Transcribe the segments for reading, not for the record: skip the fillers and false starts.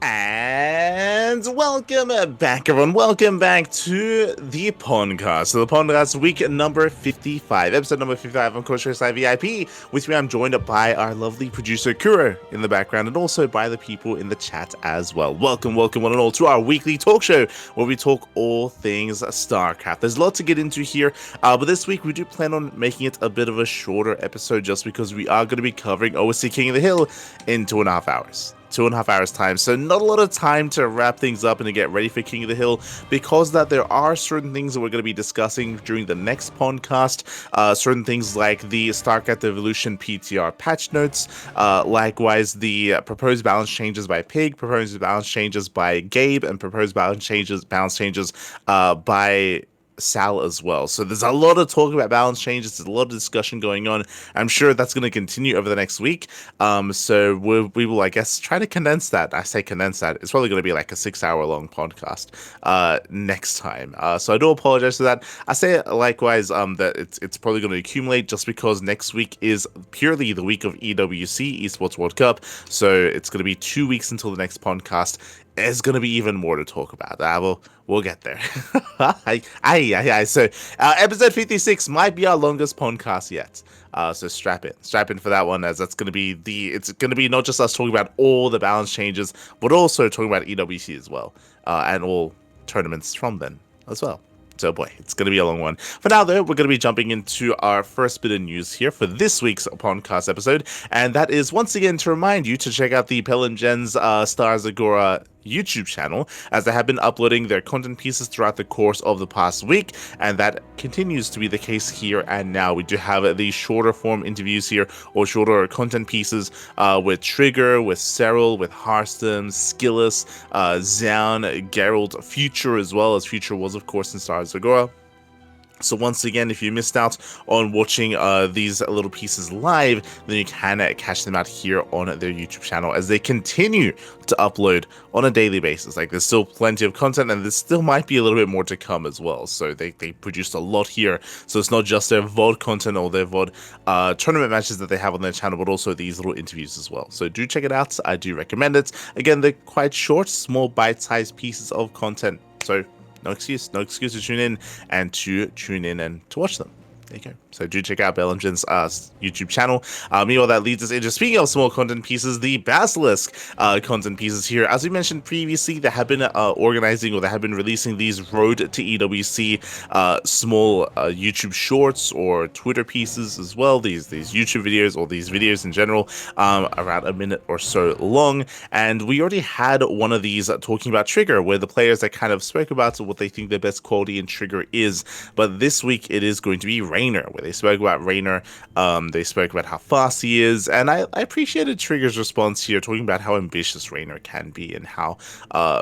And welcome back, everyone. Welcome back to the PondCast. So the PondCast week number 55, episode number 55 on Coach Side VIP. With me, I'm joined by our lovely producer Kuro in the background, and also by the people in the chat as well. Welcome, one and all, to our weekly talk show where we talk all things StarCraft. There's a lot to get into here, but this week we do plan on making it a bit of a shorter episode, just because we are going to be covering OSC King of the Hill in 2.5 hours. 2.5 hours time, so not a lot of time to wrap things up and to get ready for King of the Hill, because that there are certain things that we're going to be discussing during the next podcast. Certain things like the StarCraft Evolution PTR patch notes, likewise the proposed balance changes by Pig, proposed balance changes by Gabe, and proposed balance changes by Sal as well. So there's a lot of talk about balance changes. There's a lot of discussion going on. I'm sure that's going to continue over the next week. So we will, I guess, try to condense that. I say condense that. It's probably going to be like a 6-hour long podcast next time. So I do apologize for that. I say likewise that it's probably going to accumulate, just because next week is purely the week of EWC, Esports World Cup. So it's going to be 2 weeks until the next podcast. There's going to be even more to talk about. We'll get there. So episode 56 might be our longest podcast yet. So strap in for that one, as that's going to be it's going to be not just us talking about all the balance changes, but also talking about EWC as well, and all tournaments from then as well. So boy, it's going to be a long one. For now, though, we're going to be jumping into our first bit of news here for this week's PondCast episode, and that is once again to remind you to check out the Pel and Jen's Stars Agora YouTube channel, as they have been uploading their content pieces throughout the course of the past week, and that continues to be the case here and now. We do have these shorter form interviews here, or shorter content pieces with Trigger, with Cyril, with Hearthstone, Skillus, Zaun, Geralt, Future, as well as Future was of course in Stars Agora. So once again, if you missed out on watching these little pieces live, then you can catch them out here on their YouTube channel, as they continue to upload on a daily basis. Like, there's still plenty of content, and there still might be a little bit more to come as well. So they produced a lot here. So it's not just their VOD content or their VOD tournament matches that they have on their channel, but also these little interviews as well. So do check it out. I do recommend it. Again, they're quite short, small bite-sized pieces of content. So no excuse to tune in and to watch them. There you go. So do check out Pel and Jen's YouTube channel. Meanwhile, that leads us into, speaking of small content pieces, the Basilisk content pieces here. As we mentioned previously, they have been organizing, or they have been releasing these Road to EWC small YouTube shorts or Twitter pieces as well. These YouTube videos, or these videos in general, around a minute or so long. And we already had one of these talking about Trigger, where the players that kind of spoke about what they think their best quality in Trigger is. But this week it is going to be Raynor, where they spoke about Raynor. They spoke about how fast he is, and I appreciated Trigger's response here, talking about how ambitious Raynor can be, and how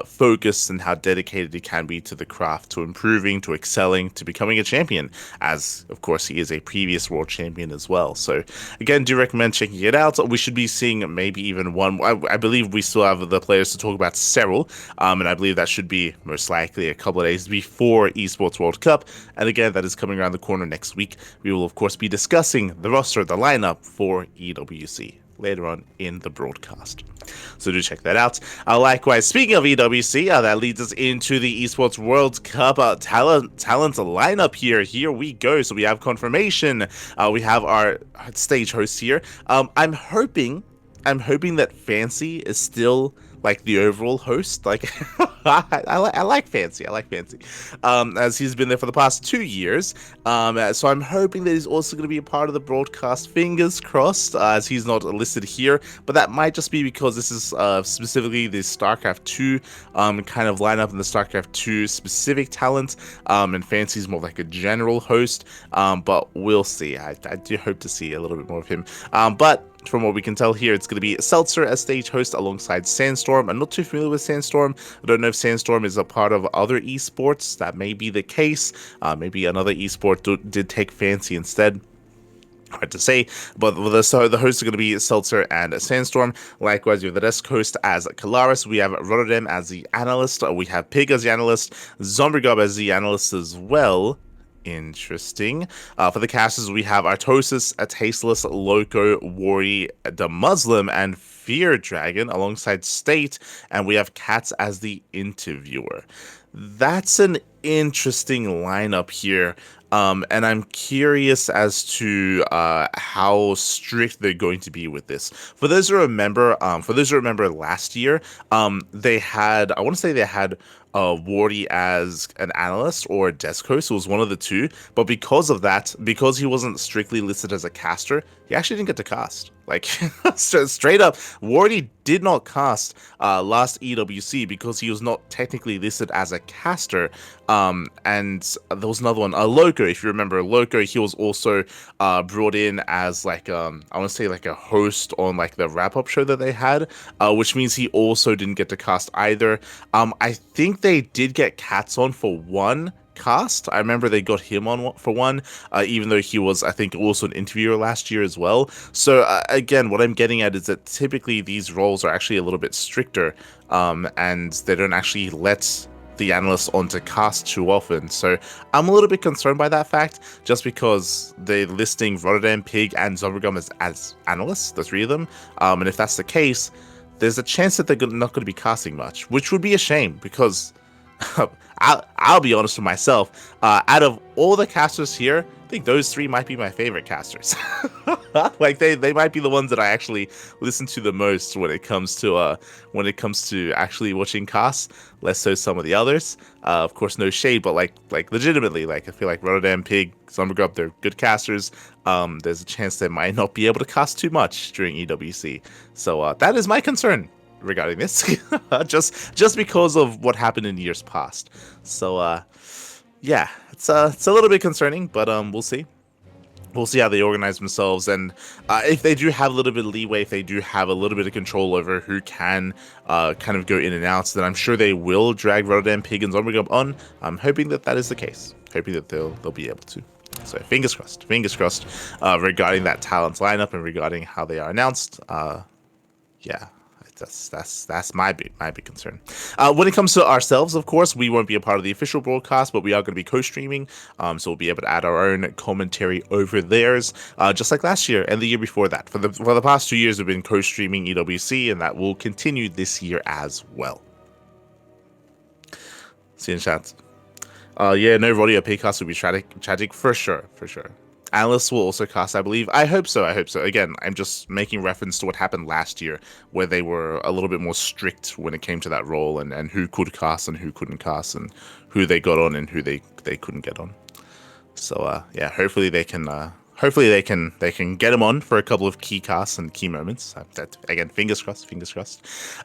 focused and how dedicated he can be to the craft, to improving, to excelling, to becoming a champion, as of course he is a previous world champion as well. So again, do recommend checking it out. We should be seeing maybe even one. I believe we still have the players to talk about Cyril, and I believe that should be most likely a couple of days before Esports World Cup. And again, that is coming around the corner next week. We will of course be discussing the roster, the lineup for EWC later on in the broadcast. So do check that out. Likewise, speaking of EWC, that leads us into the Esports World Cup talent lineup here. Here we go. So we have confirmation. We have our stage host here. I'm hoping that Fancy is still like the overall host. Like I like Fancy. As he's been there for the past 2 years. So I'm hoping that he's also going to be a part of the broadcast. Fingers crossed, as he's not listed here. But that might just be because this is specifically the StarCraft II kind of lineup, and the StarCraft II specific talent. And Fancy's more like a general host. But we'll see. I do hope to see a little bit more of him. But from what we can tell here, it's going to be Seltzer as stage host alongside Sandstorm. I'm not too familiar with Sandstorm. I don't know if Sandstorm is a part of other esports. That may be the case. Maybe another esport did take Fancy instead. Hard to say, but so the hosts are going to be Seltzer and Sandstorm. Likewise, we have the desk host as Kalaris. We have Rotterdam as the analyst. We have Pig as the analyst. Zombiegob as the analyst as well. Interesting. For the casters, we have Artosis, a Tasteless, Loco, Worry, the Muslim, and Fear Dragon alongside State, and we have Cats as the interviewer. That's an interesting lineup here. And I'm curious as to how strict they're going to be with this. For those who remember, last year, they had, I want to say they had Wardy as an analyst or a desk host. It was one of the two. But because of that, because he wasn't strictly listed as a caster, he actually didn't get to cast. Like, straight up, Wardy did not cast last EWC because he was not technically listed as a caster. And there was another one, Loco. If you remember Loco, he was also brought in as like I want to say like a host on like the wrap-up show that they had, which means he also didn't get to cast either. I think they did get Cats on for one cast. I remember they got him on for one, even though he was, I think, also an interviewer last year as well. So again, what I'm getting at is that typically these roles are actually a little bit stricter, and they don't actually let the analysts on to cast too often. So I'm a little bit concerned by that fact, just because they're listing Rotterdam, Pig, and Zombregum as analysts, the three of them. And if that's the case, there's a chance that they're not going to be casting much, which would be a shame, because I'll be honest with myself. Out of all the casters here, I think those three might be my favorite casters. Like they might be the ones that I actually listen to the most when it comes to actually watching casts. Less so some of the others. Of course, no shade, but like legitimately, like I feel like Rotterdam, Pig, Zombergrub, they're good casters. There's a chance they might not be able to cast too much during EWC. So that is my concern regarding this, just because of what happened in years past. So yeah, it's a little bit concerning, but we'll see. We'll see how they organize themselves, and if they do have a little bit of leeway, if they do have a little bit of control over who can kind of go in and out, then I'm sure they will drag Rotterdam, Pig, and Zombergub on. I'm hoping that is the case. Hoping that they'll be able to. So fingers crossed regarding that talent lineup and regarding how they are announced. Yeah. That's my big concern. When it comes to ourselves, of course, we won't be a part of the official broadcast, but we are going to be co-streaming, so we'll be able to add our own commentary over theirs, just like last year and the year before that. For the past 2 years, we've been co-streaming EWC, and that will continue this year as well. See in chat. Yeah, no Roddy or Paycast will be tragic for sure. Analysts will also cast, I believe. I hope so. Again, I'm just making reference to what happened last year, where they were a little bit more strict when it came to that role, and who could cast and who couldn't cast, and who they got on and who they couldn't get on. So yeah, hopefully they can get him on for a couple of key casts and key moments. That, again, fingers crossed.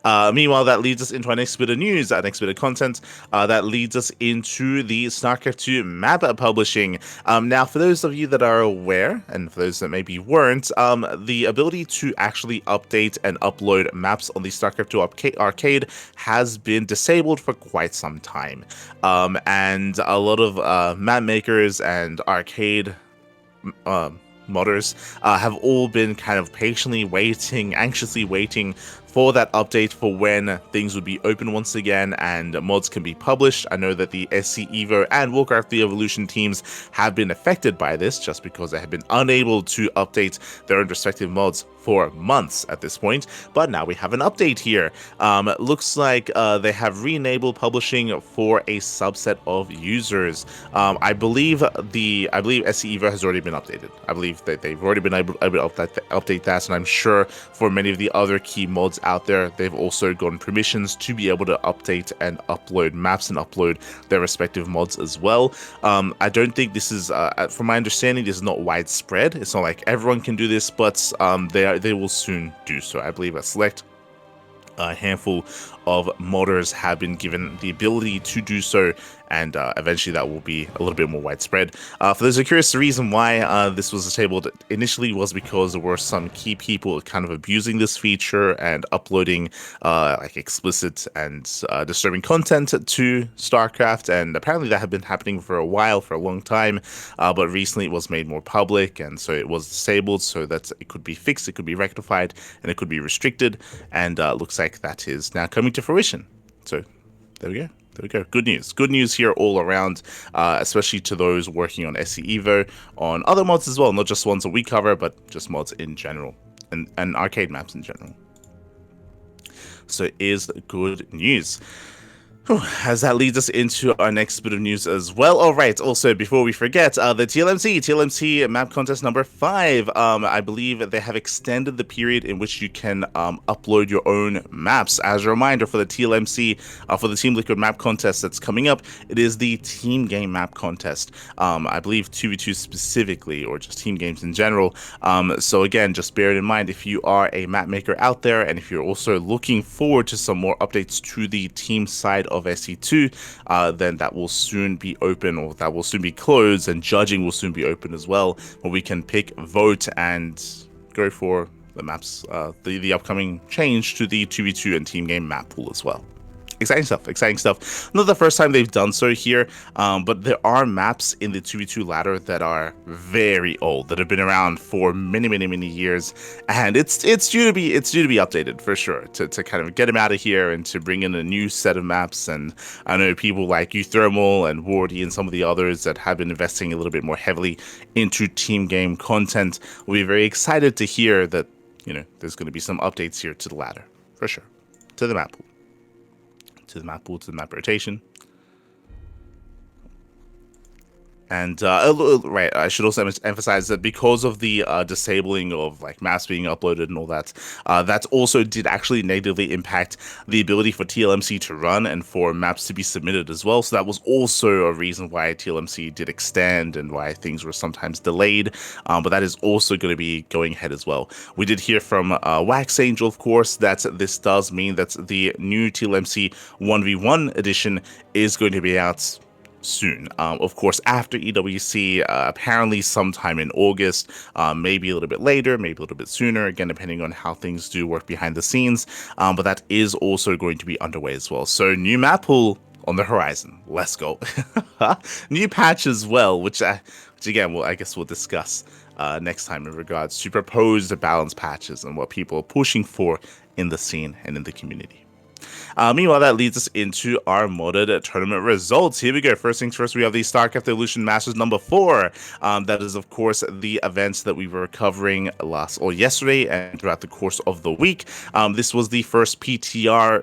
Meanwhile, that leads us into our next bit of news, our next bit of content. That leads us into the StarCraft II map publishing. Now, for those of you that are aware, and for those that maybe weren't, the ability to actually update and upload maps on the StarCraft II arcade has been disabled for quite some time. And a lot of map makers and arcade modders have all been kind of anxiously waiting for that update for when things would be open once again and mods can be published. I know that the SC Evo and Warcraft the Evolution teams have been affected by this, just because they have been unable to update their own respective mods for months at this point, but now we have an update here. It looks like they have re-enabled publishing for a subset of users. I believe SC Evo has already been updated. I believe that they've already been able to update that, and I'm sure for many of the other key mods out there, they've also gotten permissions to be able to update and upload maps and upload their respective mods as well. I don't think this is, from my understanding, this is not widespread. It's not like everyone can do this, but they will soon do so. I believe a handful of modders have been given the ability to do so, and eventually that will be a little bit more widespread. For those who are curious, the reason why this was disabled initially was because there were some key people kind of abusing this feature and uploading like explicit and disturbing content to StarCraft, and apparently that had been happening for a long time, but recently it was made more public, and so it was disabled so that it could be fixed, it could be rectified, and it could be restricted, and looks like that is now coming to fruition. So there we go. Good news here all around, especially to those working on SC Evo, on other mods as well, not just ones that we cover, but just mods in general, and arcade maps in general. so it is good news. As that leads us into our next bit of news as well. All right. Also, before we forget, the TLMC map contest number 5. I believe they have extended the period in which you can upload your own maps. As a reminder, for the TLMC, for the Team Liquid map contest that's coming up, it is the team game map contest. I believe 2v2 specifically, or just team games in general. So again, just bear it in mind if you are a map maker out there, and if you're also looking forward to some more updates to the team side of SC2, then that will soon be open, or that will soon be closed, and judging will soon be open as well, where we can pick, vote, and go for the maps, the upcoming change to the 2v2 and team game map pool as well. Exciting stuff, exciting stuff. Not the first time they've done so here, but there are maps in the 2v2 ladder that are very old, that have been around for many years, and it's due to be updated for sure, to kind of get them out of here and to bring in a new set of maps. And I know people like Uthermal and Wardy and some of the others that have been investing a little bit more heavily into team game content will be very excited to hear that, you know, there's going to be some updates here to the ladder for sure, to the map pool. To the map pool, to the map rotation. And right, I should also emphasize that because of the disabling of like maps being uploaded and all that, that also did actually negatively impact the ability for TLMC to run and for maps to be submitted as well. So that was also a reason why TLMC did extend and why things were sometimes delayed. But that is also going to be going ahead as well. We did hear from Wax Angel, of course, that this does mean that the new TLMC 1v1 edition is going to be out soon. Of course, after EWC, apparently sometime in August, maybe a little bit later, maybe a little bit sooner, again, depending on how things do work behind the scenes. But that is also going to be underway as well. So new map pool on the horizon. Let's go. New patch as well, which again, I guess we'll discuss next time in regards to proposed balanced patches and what people are pushing for in the scene and in the community. Meanwhile, that leads us into our modded tournament results. Here we go. First things first, we have the StarCraft Evolution Masters number 4. That is, of course, the events that we were covering yesterday and throughout the course of the week. This was the first PTR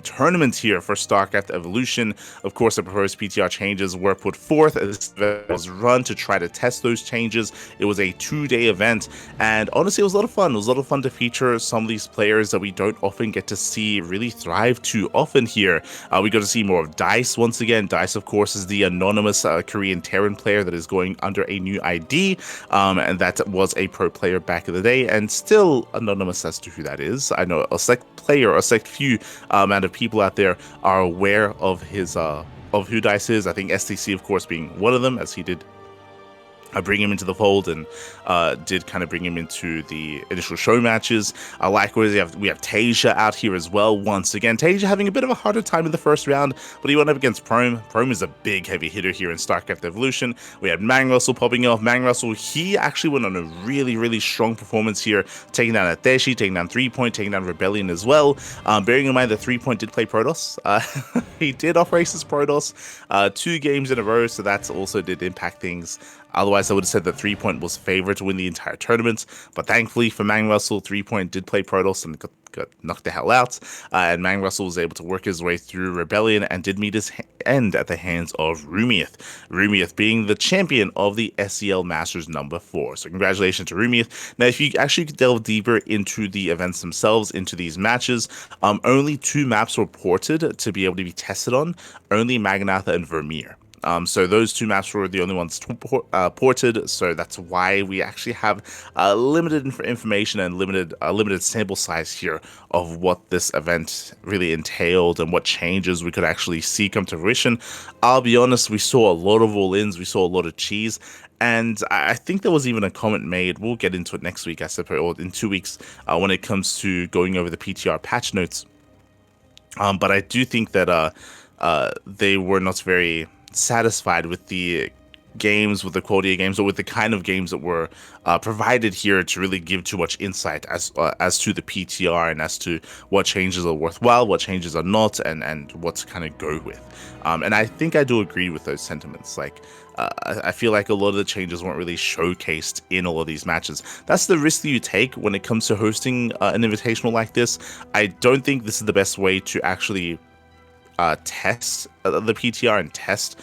tournament here for StarCraft Evolution. Of course, the proposed PTR changes were put forth. This event was run to try to test those changes. It was a 2-day event, and honestly, it was a lot of fun. It was a lot of fun to feature some of these players that we don't often get to see really thrive too often here. We got to see more of Dice once again. Dice, of course, is the anonymous Korean Terran player that is going under a new ID, and that was a pro player back in the day, and still anonymous as to who that is. I know a select player, a select few amount of people out there are aware of his of who Dice is. I think STC, of course, being one of them, as he did bring him into the fold and did kind of bring him into the initial show matches. Likewise, we have Tasia out here as well. Once again, Tasia having a bit of a harder time in the first round, but he went up against Prome. Prome is a big heavy hitter here in StarCraft Evolution. We had Mang Russell popping off. Mang Russell, he actually went on a really strong performance here, taking down Ateshi, taking down 3-Point, taking down Rebellion as well. Bearing in mind that 3-Point did play Protoss. He did operate as Protoss 2 games in a row, so that also did impact things. Otherwise, I would have said that 3-Point was favored to win the entire tournament. But thankfully for Mang Russell, 3-Point did play Protoss and got knocked the hell out. And Mang Russell was able to work his way through Rebellion and did meet his end at the hands of Rumiath. Rumiath being the champion of the SEL Masters number 4. So congratulations to Rumiath. Now, if you actually delve deeper into the events themselves, into these matches, only 2 maps were ported to be able to be tested on. Only Magnatha and Vermeer. So those 2 maps were the only ones ported, so that's why we actually have limited information and limited sample size here of what this event really entailed and what changes we could actually see come to fruition. I'll be honest, we saw a lot of all-ins, we saw a lot of cheese, and I think there was even a comment made, we'll get into it next week, I suppose, or in 2 weeks, when it comes to going over the PTR patch notes. But I do think that they were not very satisfied with the games, with the quality of games, or with the kind of games that were provided here to really give too much insight as to the PTR and as to what changes are worthwhile, what changes are not, and what to kind of go with. And I think I do agree with those sentiments. Like, I feel like a lot of the changes weren't really showcased in all of these matches. That's the risk that you take when it comes to hosting an invitational like this. I don't think this is the best way to actually test the PTR and test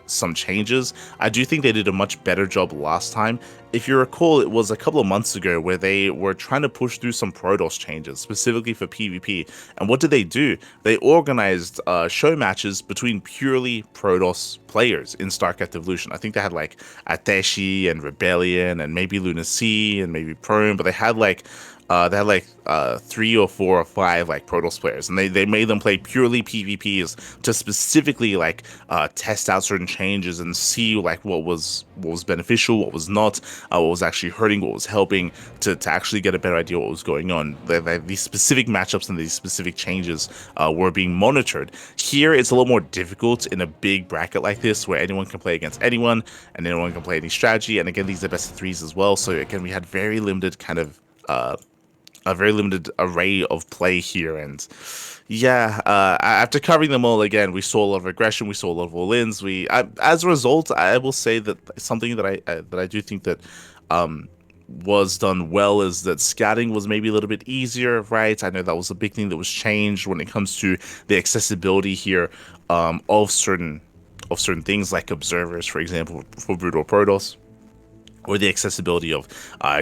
some changes. I do think they did a much better job last time. If you recall, it was a couple of months ago where they were trying to push through some Protoss changes, specifically for PvP. And what did they do? They organized show matches between purely Protoss players in StarCraft Evolution. I think they had like Ateshi and Rebellion and maybe Lunacy and maybe Prone, but they had like 3 or 4 or 5 like Protoss players, and they made them play purely PvPs to specifically like test out certain changes and see like what was beneficial, what was not, what was actually hurting, what was helping, to actually get a better idea what was going on. These specific matchups and these specific changes were being monitored. Here it's a lot more difficult in a big bracket like this, where anyone can play against anyone and anyone can play any strategy, and again these are best of 3s as well, so again we had very limited kind of a very limited array of play here. And yeah, after covering them all again, we saw a lot of aggression, we saw a lot of all-ins. As a result, I will say that something that I do think that was done well is that scouting was maybe a little bit easier, right? I know that was a big thing that was changed when it comes to the accessibility here of certain things like observers, for example, for Brutal Protoss, or the accessibility of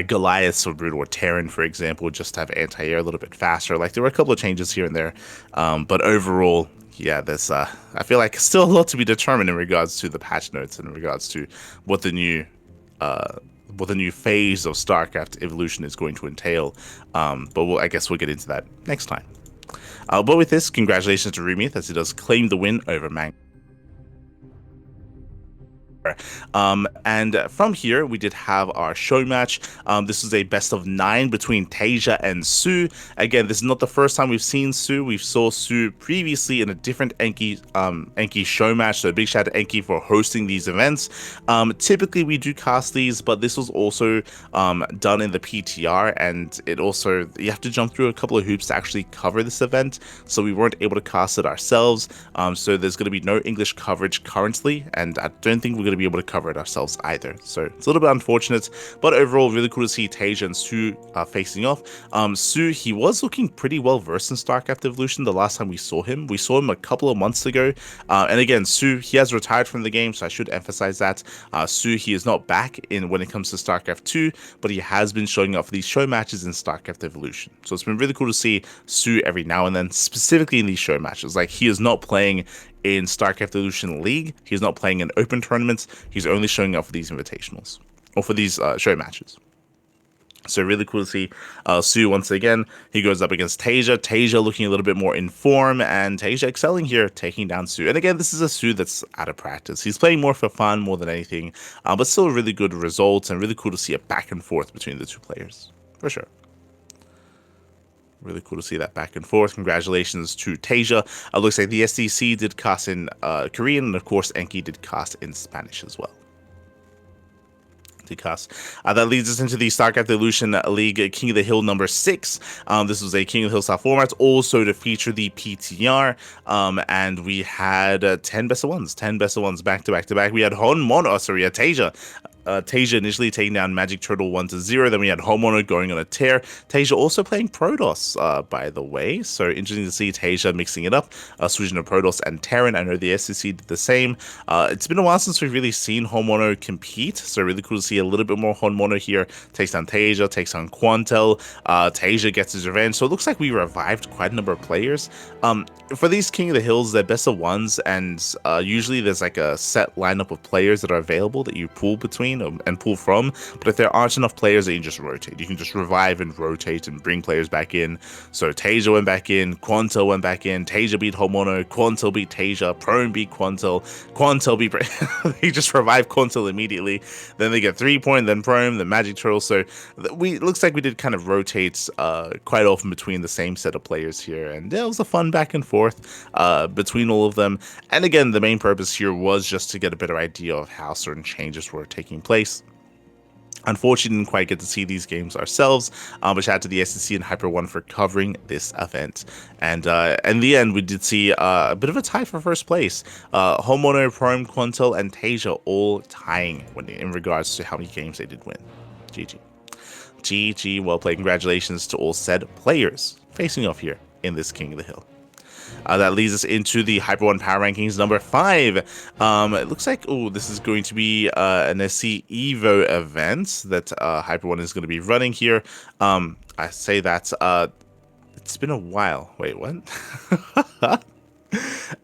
Goliaths or Brood or Terran, for example, just to have anti-air a little bit faster. Like, there were a couple of changes here and there, but overall, yeah, there's I feel like still a lot to be determined in regards to the patch notes and in regards to what the new phase of StarCraft Evolution is going to entail. But I guess we'll get into that next time. But with this, congratulations to Rumith as he does claim the win over Mang. And from here we did have our show match. This was a best of 9 between Tasia and Sue. Again, this is not the first time we've seen Sue. We saw Sue previously in a different Enki show match, so a big shout out to Enki for hosting these events. Typically we do cast these, but this was also done in the PTR, and it also, you have to jump through a couple of hoops to actually cover this event, so we weren't able to cast it ourselves. So there's going to be no English coverage currently, and I don't think we're going to be able to cover it ourselves either, so it's a little bit unfortunate, but overall really cool to see Tasia and Sue facing off. Sue, he was looking pretty well versed in StarCraft Evolution the last time we saw him. We saw him a couple of months ago, and again, Sue, he has retired from the game, so I should emphasize that. Sue, he is not back in when it comes to StarCraft II, but he has been showing up for these show matches in StarCraft Evolution, so it's been really cool to see Sue every now and then, specifically in these show matches. Like, he is not playing in StarCraft Evolution League, he's not playing in open tournaments, he's only showing up for these invitationals, or for these show matches. So really cool to see Sue once again. He goes up against Tasia. Tasia looking a little bit more in form, and Tasia excelling here, taking down Sue. And again, this is a Sue that's out of practice. He's playing more for fun more than anything, but still a really good results, and really cool to see a back and forth between the two players, for sure. Really cool to see that back and forth. Congratulations to Tasia. Looks like the SDC did cast in Korean, and of course Enki did cast in Spanish as well. That leads us into the StarCraft Evolution League King of the Hill number 6. This was a King of the Hill style format, also to feature the PTR, and we had 10 best of ones, 10 best of ones back to back to back. We had Tasia. Tasia initially taking down Magic Turtle 1-0. Then we had Homeowner going on a tear. Tasia also playing Protoss, by the way. So interesting to see Tasia mixing it up, switching to Protoss and Terran. I know the SEC did the same. It's been a while since we've really seen Homeowner compete, so really cool to see a little bit more Homeowner here. Takes down Tasia, takes on Quantel. Tasia gets his revenge. So it looks like we revived quite a number of players. For these King of the Hills, they're best of ones, and usually there's like a set lineup of players that are available that you pool between. between and pull from. But if there aren't enough players, then you just rotate. You can just revive and rotate and bring players back in. So Tasia went back in, Quantel went back in, Tasia beat Homono, Quantel beat Tasia, Prone beat Quantel, Quantel beat they just revive Quantel immediately. Then they get 3-point, then Prone, then Magic Turtle. So looks like we did kind of rotate quite often between the same set of players here, and it was a fun back and forth between all of them. And again, the main purpose here was just to get a better idea of how certain changes were taking place. Unfortunately, didn't quite get to see these games ourselves, but shout out to the SEC and Hyper One for covering this event. And in the end, we did see a bit of a tie for first place. Homono, Prime, Quantel, and Tasia all tying in regards to how many games they did win. GG. GG, well played. Congratulations to all said players facing off here in this King of the Hill. That leads us into the Hyper One Power Rankings number 5. It looks like, this is going to be an SC Evo event that Hyper One is going to be running here. I say that it's been a while. Wait, what?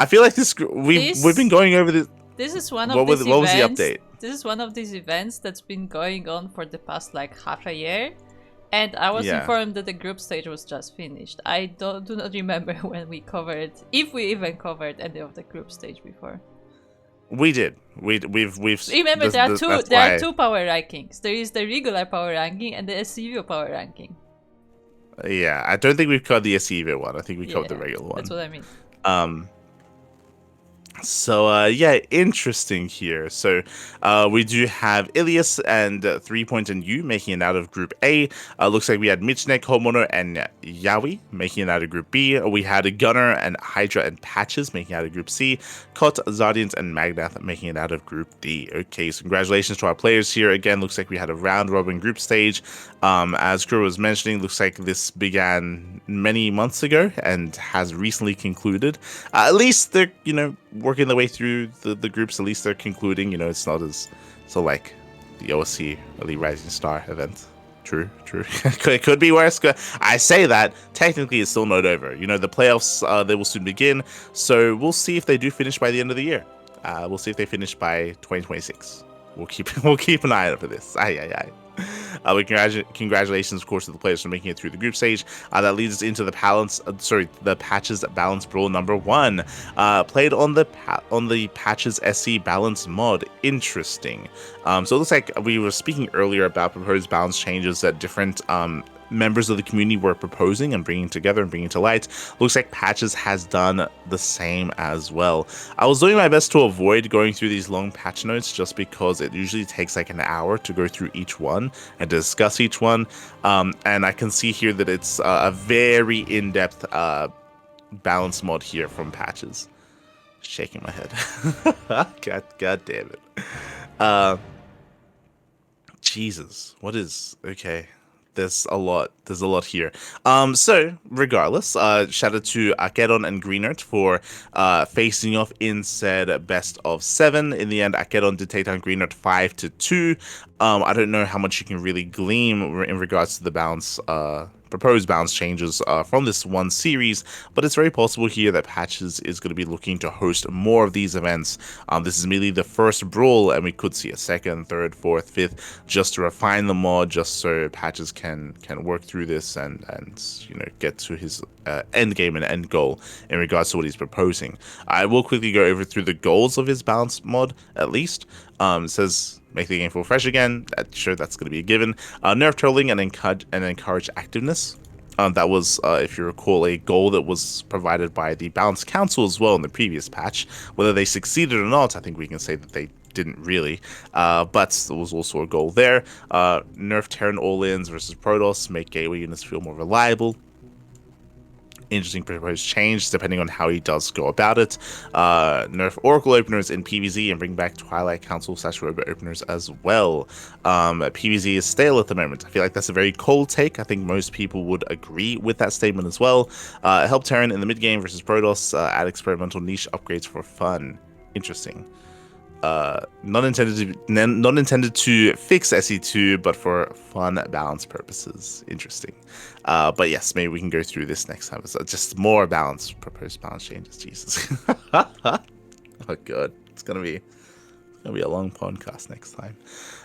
I feel like we've been going over this. This is one of what was the update? This is one of these events that's been going on for the past like half a year. And I was informed that the group stage was just finished. I do not remember when we covered, if we even covered any of the group stage before. We did. We've. Remember, there are two power rankings. There is the regular power ranking and the SCVO power ranking. Yeah, I don't think we've covered the SCVO one. I think we covered the regular one. That's what I mean. So interesting here. So we do have Ilias and 3-point and Yu making it out of Group A. Looks like we had Michnek, Homono, and Yaoi making it out of Group B. We had a Gunner and Hydra and Patches making it out of Group C. Kot, Zardians, and Magnath making it out of Group D. Okay, so congratulations to our players here. Again, looks like we had a round-robin group stage. As Kuro was mentioning, looks like this began many months ago and has recently concluded. At least they're, working their way through the groups. At least they're concluding. It's not as so like the OSC Elite Rising Star event. True. It could be worse. I say that technically it's still not over. The playoffs they will soon begin. So we'll see if they do finish by the end of the year. We'll see if they finish by 2026. We'll keep an eye out for this. Congratulations, of course, to the players for making it through the group stage. That leads us into the Patches Balance Brawl number 1, played on the Patches SC Balance mod. Interesting. So it looks like we were speaking earlier about proposed balance changes that different members of the community were proposing and bringing together and bringing to light. Looks like Patches has done the same as well. I was doing my best to avoid going through these long patch notes just because it usually takes like an hour to go through each one and discuss each one. And I can see here that it's a very in-depth balance mod here from Patches. Shaking my head. God damn it. Jesus, what is okay? There's a lot here. So regardless, shout out to Akeron and Greenert for facing off in said best of 7. In the end, Akeron did take down Greenert 5-2. I don't know how much you can really glean in regards to the balance proposed balance changes from this one series, but it's very possible here that Patches is going to be looking to host more of these events. This is merely the first brawl, and we could see a second, third, fourth, fifth, just to refine the mod, just so Patches can work through this and get to his end game and end goal in regards to what he's proposing. I will quickly go over through the goals of his balance mod at least. It says make the game feel fresh again. Sure, that's going to be a given. Nerf trolling and encourage activeness. That was, if you recall, a goal that was provided by the Balance Council as well in the previous patch. Whether they succeeded or not, I think we can say that they didn't really. But there was also a goal there. Nerf Terran all-ins versus Protoss, make gateway units feel more reliable. Interesting proposed change depending on how he does go about it. Nerf Oracle openers in PvZ and bring back Twilight Council / Robo openers as well. PvZ is stale at the moment. I feel like that's a very cold take. I think most people would agree with that statement as well. Help Terran in the mid game versus Protoss. Add experimental niche upgrades for fun. Interesting. Not intended to fix SE2, but for fun balance purposes. Interesting. But yes, maybe we can go through this next time. So just more proposed balance changes. Jesus. Oh god, it's gonna be It'll be a long podcast next time.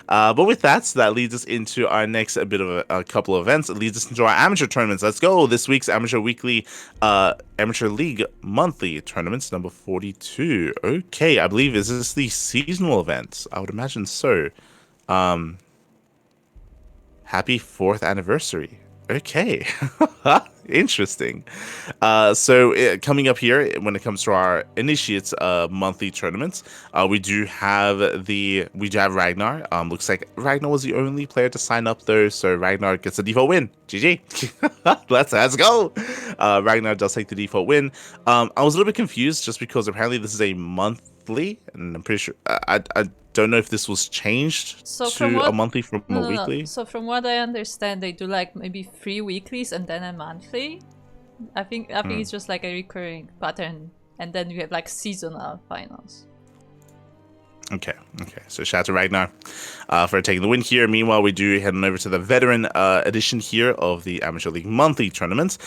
But with that, so that leads us into our next bit of a couple of events. It leads us into our amateur tournaments. Let's go. This week's amateur weekly, amateur league monthly tournaments, number 42. Okay, I believe is this the seasonal event? I would imagine so. Happy 4th anniversary. Okay. Interesting. So coming up here, when it comes to our initiates monthly tournaments, we do have Ragnar. Looks like Ragnar was the only player to sign up though, so Ragnar gets the default win. GG. Let's go. Ragnar does take the default win. I was a little bit confused just because apparently this is a monthly, and I'm pretty sure I don't know if this was changed a monthly from a weekly. So from what I understand, they do like maybe 3 weeklies and then a monthly. I think it's just like a recurring pattern, and then we have like seasonal finals. Okay. So shout out to Ragnar for taking the win here. Meanwhile, we do head on over to the veteran edition here of the Amateur League monthly tournaments.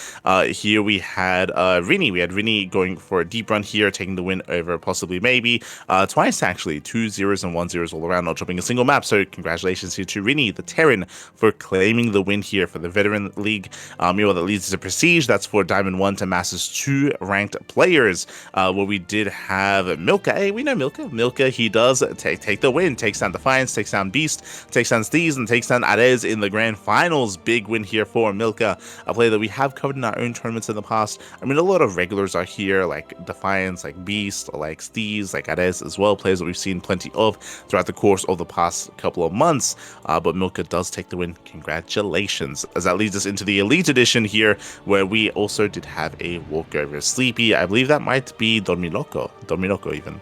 Here we had Rini. We had Rini going for a deep run here, taking the win over possibly maybe twice actually. 2 0s and 1 0s all around, not dropping a single map. So congratulations here to Rini, the Terran, for claiming the win here for the veteran league. Meanwhile, that leads to Prestige. That's for Diamond 1 to Masters 2 ranked players. Where we did have Milka. Hey, we know Milka. Milka, he does take the win, takes down Defiance, takes down Beast, takes down Steez, and takes down Arez in the grand finals. Big win here for Milka, a player that we have covered in our own tournaments in the past. I mean, a lot of regulars are here, like Defiance, like Beast, like Steez, like Arez as well, players that we've seen plenty of throughout the course of the past couple of months. But Milka does take the win. Congratulations. As that leads us into the Elite Edition here, where we also did have a walkover. Sleepy, I believe that might be Dormiloco even.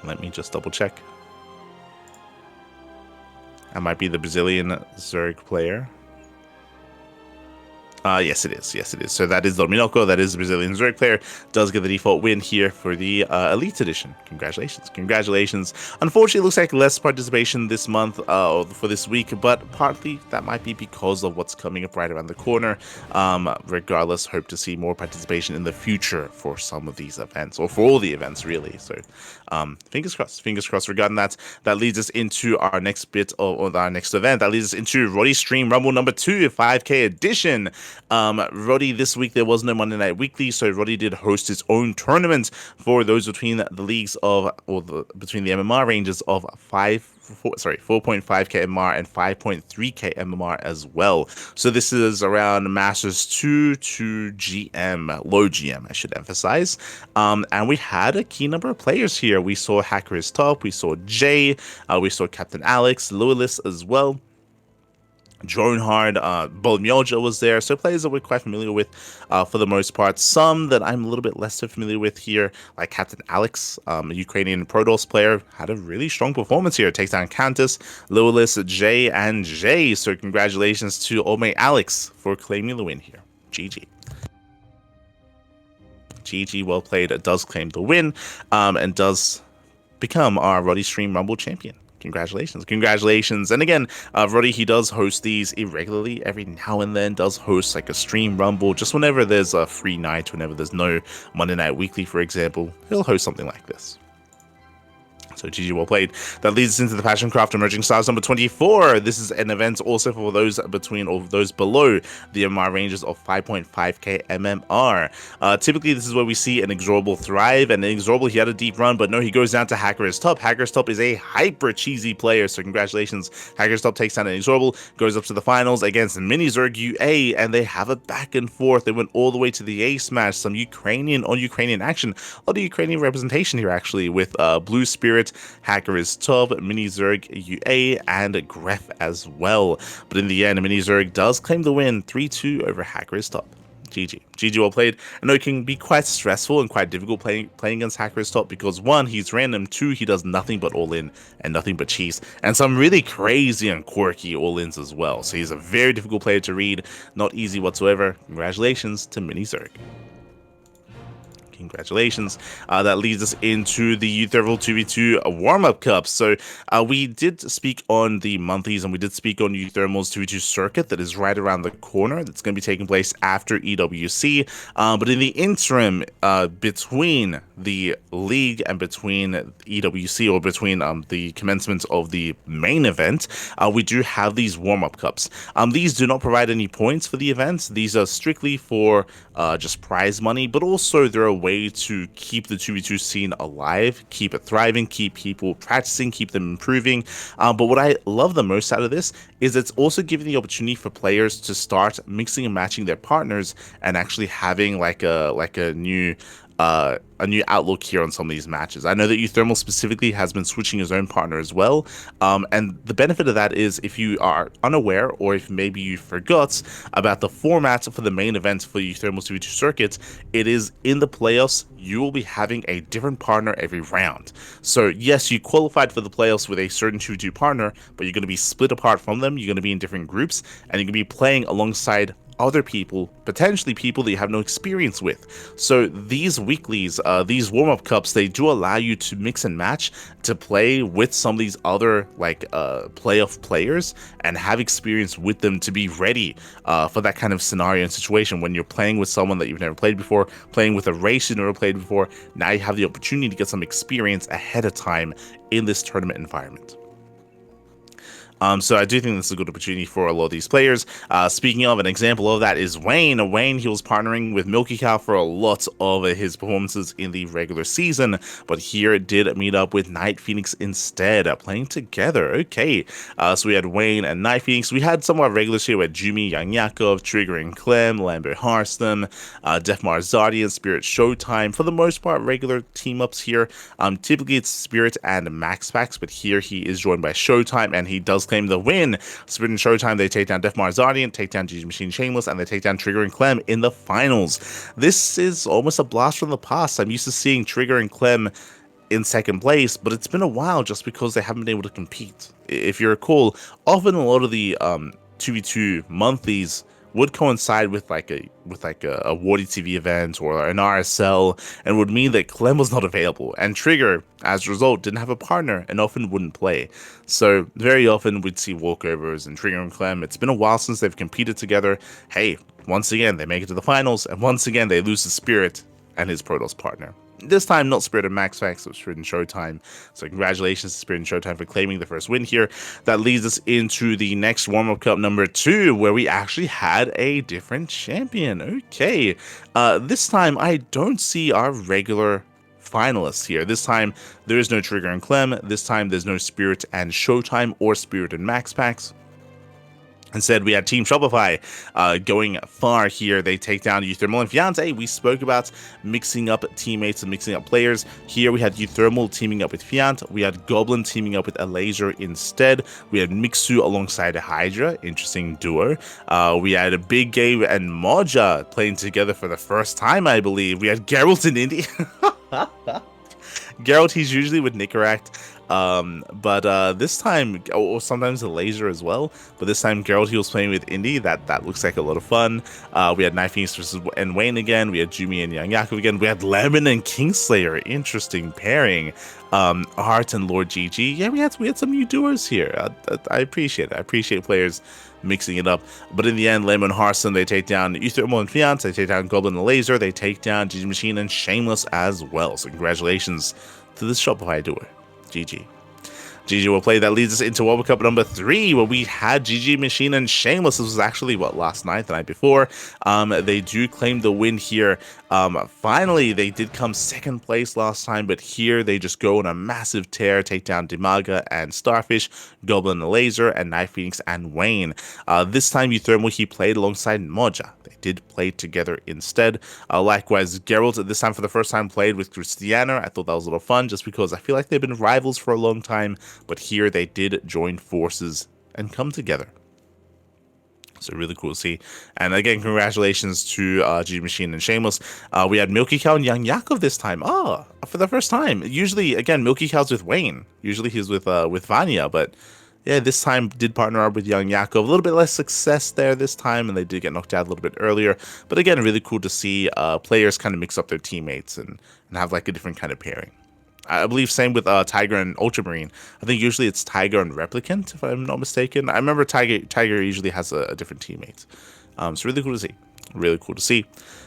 Let me just double check. That might be the Brazilian Zerg player. Yes, it is. Yes, it is. So that is Dormiloco. That is the Brazilian Zerg player. Does get the default win here for the Elite Edition. Congratulations. Congratulations. Unfortunately, it looks like less participation this month for this week, but partly that might be because of what's coming up right around the corner. Regardless, hope to see more participation in the future for some of these events, or for all the events, really. So fingers crossed. Fingers crossed regarding that. That leads us into our next bit of our next event. That leads us into Roddy Stream Rumble number 2, 5K edition. Roddy, this week there was no Monday Night Weekly, so Roddy did host his own tournament for those between the leagues of, between the MMR ranges of 4.5k MMR and 5.3k MMR as well. So this is around Masters 2 to GM, low GM, I should emphasize. And we had a key number of players here. We saw Hacker is Top, we saw Jay, we saw Captain Alex, Lewis as well. Dronehard, Bold Mjolja was there, so players that we're quite familiar with for the most part. Some that I'm a little bit less so familiar with here, like Captain Alex, a Ukrainian Protoss player, had a really strong performance here. Takes down Countess, Lewis, Jay, and Jay. So congratulations to old mate Alex for claiming the win here. GG. GG, well played. It does claim the win and does become our Roddy Stream Rumble champion. Congratulations. And again, Roddy, he does host these irregularly. Every now and then does host like a stream rumble, just whenever there's a free night, whenever there's no Monday Night Weekly, for example, he'll host something like this. So GG, well played. That leads us into the Passioncraft Emerging Stars number 24. This is an event also for those between or those below the MMR ranges of 5.5k MMR. Typically, this is where we see an Inexorable thrive, and Inexorable, he had a deep run, but no, he goes down to Hacker's Top. Hacker's Top is a hyper cheesy player, so congratulations. Hacker's Top takes down Inexorable, goes up to the finals against Mini Zerg UA, and they have a back and forth. They went all the way to the A smash, some Ukrainian on Ukrainian action. A lot of Ukrainian representation here, actually, with Blue Spirit, Hacker is Top, Mini Zerg UA, and Gref as well. But in the end, Mini Zerg does claim the win 3-2 over Hacker is Top. GG. GG, well played. I know it can be quite stressful and quite difficult playing against Hacker is Top because 1, he's random, 2, he does nothing but all-in and nothing but cheese, and some really crazy and quirky all-ins as well. So he's a very difficult player to read, not easy whatsoever. Congratulations to Mini Zerg. congratulations. That leads us into the Youthrevel 2v2 warm-up cup. So we did speak on the monthlies, and we did speak on Youthrevel's 2v2 circuit that is right around the corner. That's going to be taking place after EWC. But in the interim, between the league and between EWC, or between the commencement of the main event, we do have these warm-up cups. These do not provide any points for the event. These are strictly for just prize money, but also they're a way to keep the 2v2 scene alive, keep it thriving, keep people practicing, keep them improving. But what I love the most out of this is it's also giving the opportunity for players to start mixing and matching their partners and actually having like a new outlook here on some of these matches. I know that Euthermal specifically has been switching his own partner as well, and the benefit of that is if you are unaware, or if maybe you forgot about the format for the main event for Euthermal's 2v2 circuit, it is in the playoffs. You will be having a different partner every round. So yes, you qualified for the playoffs with a certain 2v2 partner, but you're going to be split apart from them. You're going to be in different groups, and you're going to be playing alongside other people, potentially people that you have no experience with. So these weeklies, these warm-up cups, they do allow you to mix and match, to play with some of these other playoff players and have experience with them, to be ready for that kind of scenario and situation when you're playing with someone that you've never played before, playing with a race you've never played before. Now you have the opportunity to get some experience ahead of time in this tournament environment. So I do think this is a good opportunity for a lot of these players. Speaking of, an example of that is Wayne. Wayne, he was partnering with Milky Cow for a lot of his performances in the regular season, but here it did meet up with Night Phoenix instead, playing together. Okay, so we had Wayne and Night Phoenix. We had some of our regulars here with Jumi, Young Yakov, Trigger and Clem, Lambert Harston, Defmar Zardian, Spirit Showtime. For the most part, regular team-ups here. Typically it's Spirit and MaxPax, but here he is joined by Showtime, and he does claim the win. Spirit and Showtime, they take down Defmar Zardian, take down GG Machine Shameless, and they take down Trigger and Clem in the finals. This is almost a blast from the past. I'm used to seeing Trigger and Clem in second place, but it's been a while just because they haven't been able to compete. If you recall, often a lot of the 2v2 monthlies would coincide with like a Wardy TV event or an RSL, and would mean that Clem was not available, and Trigger, as a result, didn't have a partner and often wouldn't play. So very often we'd see walkovers and Trigger and Clem. It's been a while since they've competed together. Hey, once again they make it to the finals, and once again they lose to Spirit and his Protoss partner. This time, not Spirit and MaxPax, it was Spirit and Showtime. So congratulations to Spirit and Showtime for claiming the first win here. That leads us into the next warm-up cup number 2, where we actually had a different champion. Okay, this time I don't see our regular finalists here. This time there is no Trigger and Clem. This time there's no Spirit and Showtime or Spirit and MaxPax. Instead, we had Team Shopify going far here. They take down Euthermal and Fiance. We spoke about mixing up teammates and mixing up players. Here we had Euthermal teaming up with Fiant. We had Goblin teaming up with Alazer instead. We had Mixu alongside a Hydra. Interesting duo. We had a Big Game and Moja playing together for the first time, I believe. We had Geralt and Indy. Geralt, he's usually with Nicaract. But this time, or sometimes the laser as well, but this time Geralt, he was playing with Indy. That looks like a lot of fun. We had Night Phoenix versus and Wayne again. We had Jumi and Young Yakov again. We had Lemon and Kingslayer. Interesting pairing. Art and Lord GG. Yeah, we had some new duos here. I appreciate it. I appreciate players mixing it up. But in the end, Lemon and Harson, they take down Euthermal and Fiance. They take down Goblin and Laser. They take down GG Machine and Shameless as well. So congratulations to this Shopify duo. GG. GG will play. That leads us into World Cup number 3, where we had GG Machine and Shameless. This was actually, last night, the night before. They do claim the win here. Finally, they did come second place last time, but here they just go on a massive tear, take down Dimaga and Starfish, Goblin and Laser, and Night Phoenix and Wayne. This time, Euthermal, he played alongside Moja. They did play together instead. Likewise, Geralt, this time for the first time, played with Christiana. I thought that was a little fun, just because I feel like they've been rivals for a long time, but here they did join forces and come together. So really cool to see. And again, congratulations to GG Machine and Shameless. We had Milky Cow and Young Yakov this time. For the first time. Usually, again, Milky Cow's with Wayne. Usually he's with Vanya, but Yeah, this time did partner up with Young Yakov. A little bit less success there this time, and they did get knocked out a little bit earlier. But again, really cool to see players kind of mix up their teammates and have like a different kind of pairing. I believe same with Tiger and Ultramarine. I think usually it's Tiger and Replicant, if I'm not mistaken. I remember Tiger usually has a different teammate. So really cool to see. Really cool to see.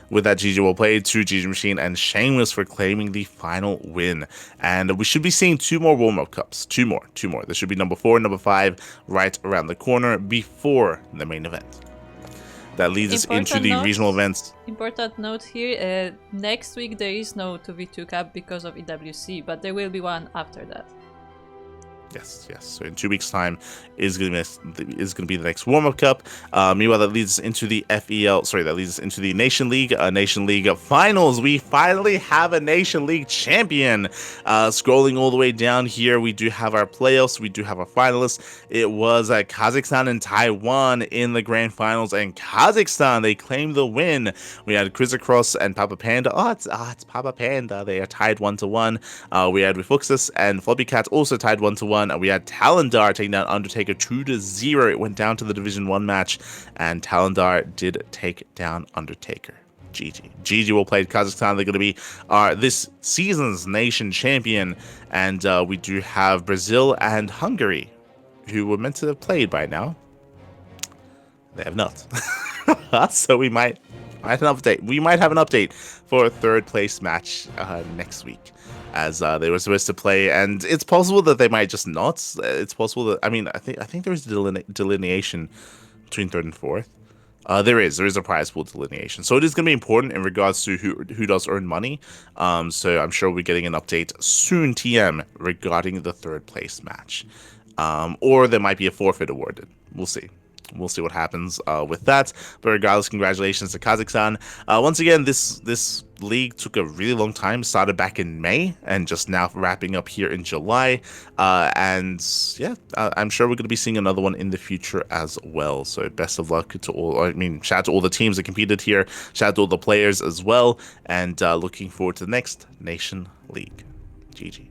With that, GG well played to GG Machine and Shameless for claiming the final win. And we should be seeing 2 more warm-up cups. 2 more. There should be number 4 and number 5 right around the corner before the main event. That leads us into the regional events. Important note here, next week there is no 2v2 cup because of EWC, but there will be one after that. Yes. So in 2 weeks' time is going to be the next warm-up cup. Meanwhile, that leads us into the that leads us into the Nation League. Nation League finals. We finally have a Nation League champion. Scrolling all the way down here, we do have our playoffs. We do have our finalists. It was Kazakhstan and Taiwan in the grand finals, and Kazakhstan, they claimed the win. We had Chryzacross and Papa Panda. It's Papa Panda. They are tied 1-1. We had Refuxus and Floppy Cat also tied 1-1. We had Talendar taking down Undertaker 2-0. It went down to the Division 1 match, and Talendar did take down Undertaker. GG will play Kazakhstan. They're going to be this season's nation champion, and we do have Brazil and Hungary, who were meant to have played by now. They have not. So we might have an update. We might have an update for a 3rd place match next week, as they were supposed to play, and it's possible that they might just not. It's possible that I think there is delineation between 3rd and 4th. There is a prize pool delineation, so it is going to be important in regards to who does earn money. So I'm sure we're getting an update soon, TM, regarding the 3rd place match, or there might be a forfeit awarded. We'll see. We'll see what happens with that. But regardless, congratulations to Kazakhstan. Once again, this league took a really long time. Started back in May and just now wrapping up here in July. And yeah, I'm sure we're going to be seeing another one in the future as well. So best of luck to all. Shout out to all the teams that competed here. Shout out to all the players as well. And looking forward to the next Nation League. GG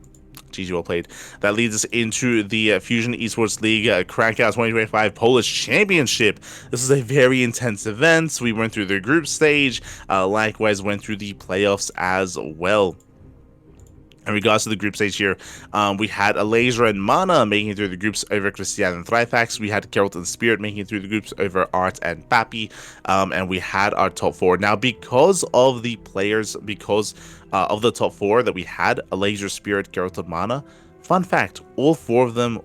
well played. That leads us into the Fusion Esports League Krakow 2025 Polish Championship. This is a very intense event. We went through the group stage, likewise went through the playoffs as well. In regards to the group stage here, we had Alasia and Mana making it through the groups over Christian and Thrifax. We had Geralt and Spirit making it through the groups over Art and Pappy. And we had our top 4. Now, because of the players, of the top 4 that we had, Alasia, Spirit, Geralt, and Mana, fun fact, all 4 of them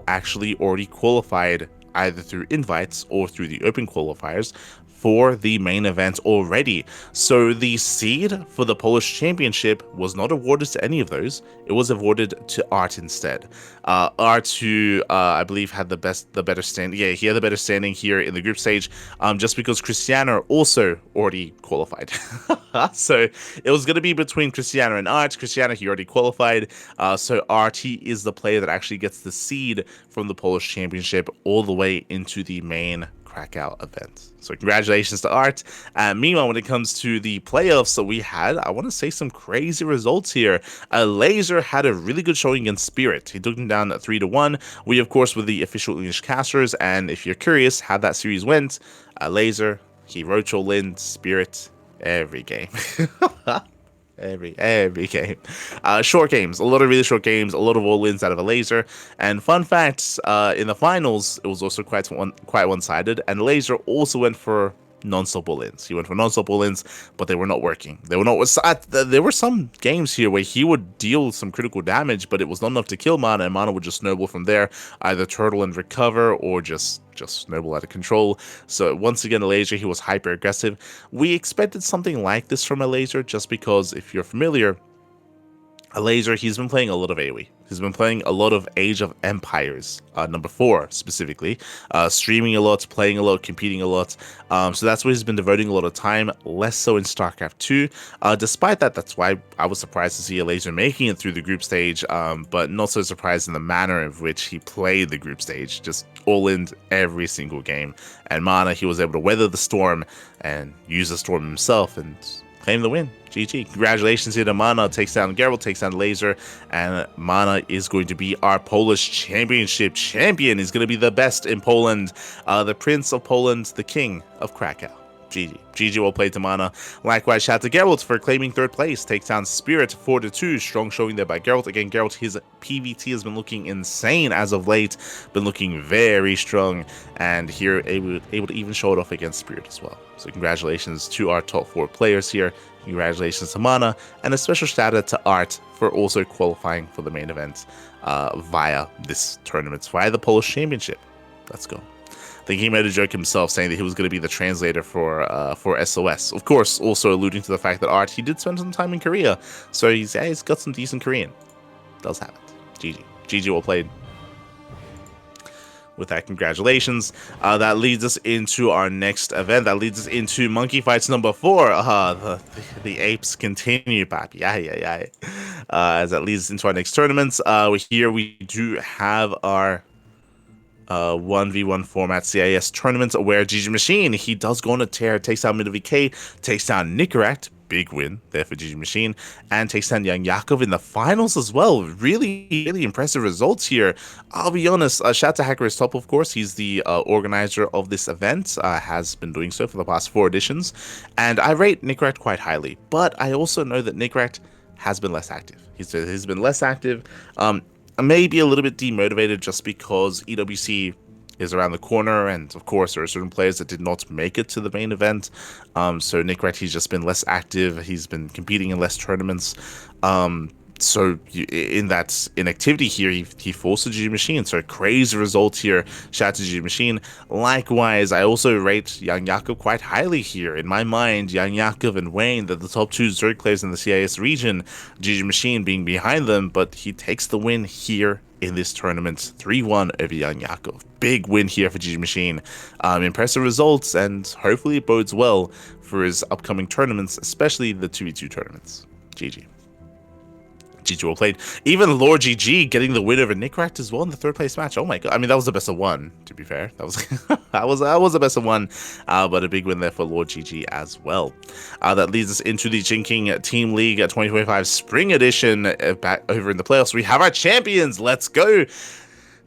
actually already qualified either through invites or through the open qualifiers for the main event already. So the seed for the Polish Championship was not awarded to any of those. It was awarded to Art instead. Art, who I believe had the better standing. Yeah, he had the better standing here in the group stage, just because Cristiano also already qualified. So it was going to be between Cristiano and Art. Cristiano, he already qualified. So Art, he is the player that actually gets the seed from the Polish Championship all the way into the main Krakow event. So congratulations to Art. Meanwhile, when it comes to the playoffs, so we had, I want to say, some crazy results here. Laser had a really good showing against Spirit. He took him down 3-1. We, of course, were the official English casters, and if you're curious how that series went, Laser, he Roach Lin, Spirit, every game. Every game. Short games, a lot of really short games, a lot of all-ins out of a Laser. And fun fact, in the finals, it was also quite one-sided, and Laser also went for non-stop all-ins. He went for non-stop all-ins, but they were not working. There were some games here where he would deal some critical damage, but it was not enough to kill Mana, and Mana would just snowball from there, either turtle and recover, or just snowball out of control. So once again, Alasia, he was hyper aggressive. We expected something like this from Alasia, just because if you're familiar, Alasia, he's been playing a lot of AoE. He's been playing a lot of Age of Empires, number 4 specifically, streaming a lot, playing a lot, competing a lot. So that's where he's been devoting a lot of time, less so in StarCraft II. Despite that, that's why I was surprised to see Alasia making it through the group stage, but not so surprised in the manner in which he played the group stage, just all in every single game. And Mana, he was able to weather the storm and use the storm himself, and claim the win. GG. Congratulations here to Mana. Takes down Geralt, takes down Laser, and Mana is going to be our Polish championship champion. He's going to be the best in Poland, the Prince of Poland, the King of Krakow. GG. GG well played to Mana. Likewise, shout out to Geralt for claiming third place. Takes down Spirit 4-2. Strong showing there by Geralt. Again, Geralt, his PVT has been looking insane as of late. Been looking very strong. And here, able to even show it off against Spirit as well. So congratulations to our top 4 players here. Congratulations to Mana. And a special shout out to Art for also qualifying for the main event via this tournament, via the Polish Championship. Let's go. I think he made a joke himself saying that he was going to be the translator for SOS. Of course, also alluding to the fact that Art, he did spend some time in Korea. So he's got some decent Korean. Does have it. GG. GG well played. With that, congratulations. That leads us into our next event. That leads us into Monkey Fights number 4. The apes continue, papi. Yeah. As that leads us into our next tournaments. Here we do have our 1v1 format CIS tournament where GG Machine, he does go on a tear, takes down Mid VK, takes down Nicorette, big win there for GG Machine, and takes down Young Yakov in the finals as well. Really impressive results here. I'll be honest, shout out to Hacker is Top, of course. He's the organizer of this event, has been doing so for the past 4 editions, and I rate Nicorette quite highly, but I also know that Nicorette has been less active. He's been less active. Maybe a little bit demotivated just because EWC is around the corner, and of course there are certain players that did not make it to the main event. So Nicorette, he's just been less active. He's been competing in less tournaments. So in that inactivity here, he forced the GG Machine. So crazy results here. Shout out to GG Machine. Likewise, I also rate Young Yakov quite highly here. In my mind, Young Yakov and Wayne, they're the top 2 Zerg players in the CIS region. GG Machine being behind them, but he takes the win here in this tournament. 3-1 over Young Yakov. Big win here for GG Machine. Impressive results, and hopefully it bodes well for his upcoming tournaments, especially the 2v2 tournaments. GG. GG well played. Even Lord GG getting the win over Nicorette as well in the 3rd place match. Oh my god. I mean, that was the best of 1, to be fair. That was that was the best of 1. But a big win there for Lord GG as well. That leads us into the Jinking Team League 2025 Spring Edition. Back over in the playoffs, we have our champions. Let's go.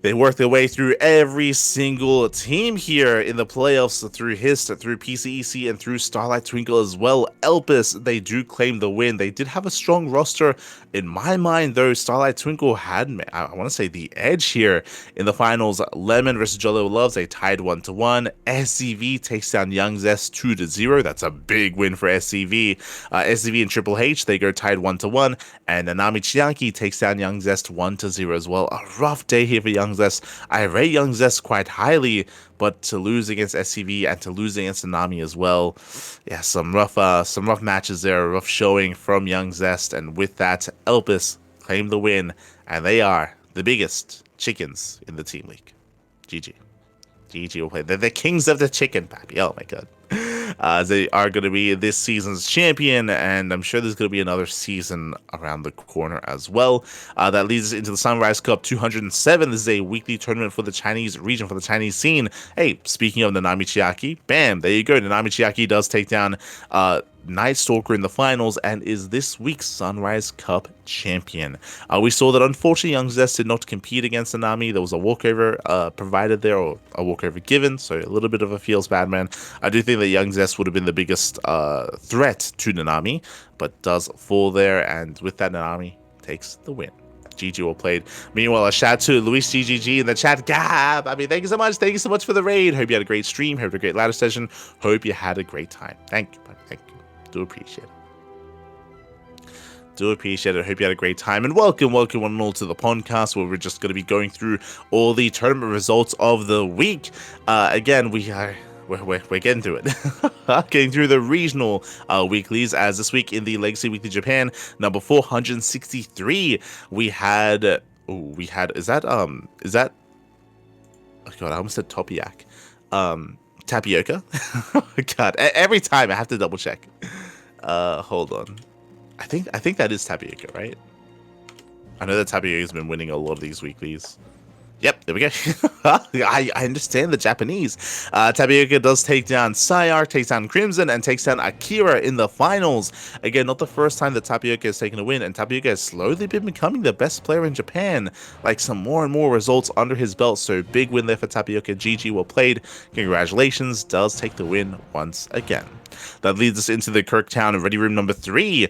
They work their way through every single team here in the playoffs, through HIST, through PCEC, and through Starlight Twinkle as well. Elpis, they do claim the win. They did have a strong roster. In my mind, though, Starlight Twinkle had, I want to say, the edge here in the finals. Lemon versus Jolo Loves, they tied 1-1. SCV takes down Young Zest 2-0. That's a big win for SCV. SCV and Triple H, they go tied 1-1. And Nanami Chiaki takes down Young Zest 1-0 as well. A rough day here for Young Zest. I rate Young Zest quite highly, but to lose against SCV and to lose against Nanami as well, yeah, some rough matches there, a rough showing from Young Zest, and with that, Elpis claim the win, and they are the biggest chickens in the team league. GG. GG will play. They're the kings of the chicken, papi. Oh my god. They are going to be this season's champion, and I'm sure there's going to be another season around the corner as well. That leads us into the Sunrise Cup 207. This is a weekly tournament for the Chinese region, for the Chinese scene. Hey, speaking of Nanami Chiaki, bam, there you go. Nanami Chiaki does take down Night Stalker in the finals and is this week's Sunrise Cup champion. We saw that unfortunately Young Zest did not compete against Nanami. There was a walkover provided there, or a walkover given, so a little bit of a feels bad man. I do think that Young Zest would have been the biggest threat to Nanami, but does fall there, and with that, Nanami takes the win. GG well played. Meanwhile, a shout out to Luis GGG in the chat. Gab, I mean, thank you so much. Thank you so much for the raid. Hope you had a great stream. Hope you had a great ladder session. Hope you had a great time. Thank you. Thank you. Do appreciate it. Do appreciate it. Hope you had a great time, and welcome one and all to the podcast, where we're just going to be going through all the tournament results of the week. Again, we're getting through it. Getting through the regional weeklies, as this week in the Legacy Weekly Japan number 463, we had is that oh god, I almost said Topiak. Tapioca. God, every time I have to double check. Hold on. I think that is Tapioca, right? I know that Tapioca's been winning a lot of these weeklies. Yep, there we go. I understand the Japanese. Tapioca does take down Sayark, takes down Crimson, and takes down Akira in the finals. Again, not the first time that Tapioca has taken a win, and Tapioca has slowly been becoming the best player in Japan. Like some more and more results under his belt, so big win there for Tapioca. GG, well played. Congratulations, does take the win once again. That leads us into the Kirktown Ready Room number 3.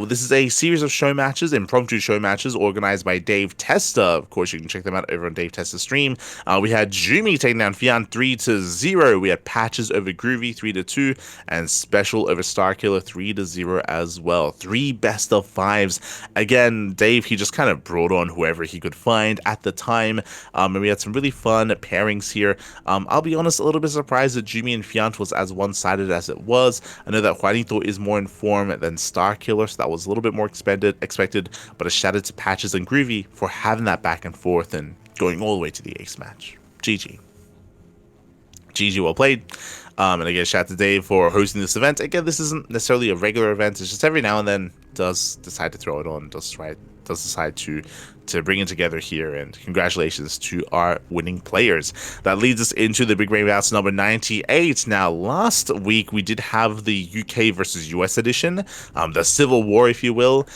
This is a series of show matches, impromptu show matches, organized by Dave Testa. Of course, you can check them out over on Dave Testa's stream. We had Jumi taking down Fian 3-0. We had Patches over Groovy 3-2, and Special over Starkiller 3-0 as well. 3 best of 5s. Again, Dave, he just kind of brought on whoever he could find at the time, and we had some really fun pairings here. I'll be honest, a little bit surprised that Jumi and Fiant was as one-sided as it was. I know that Juanito is more in form than Starkiller, so that was a little bit more expected, but a shout out to Patches and Groovy for having that back and forth and going all the way to the ace match. GG. GG, well played. And again, shout out to Dave for hosting this event. Again, this isn't necessarily a regular event, it's just every now and then does decide to throw it on, does decide to bring it together here, and congratulations to our winning players. That leads us into the Big Brain Bouts number 98. Now, last week we did have the UK versus US edition, the Civil War, if you will.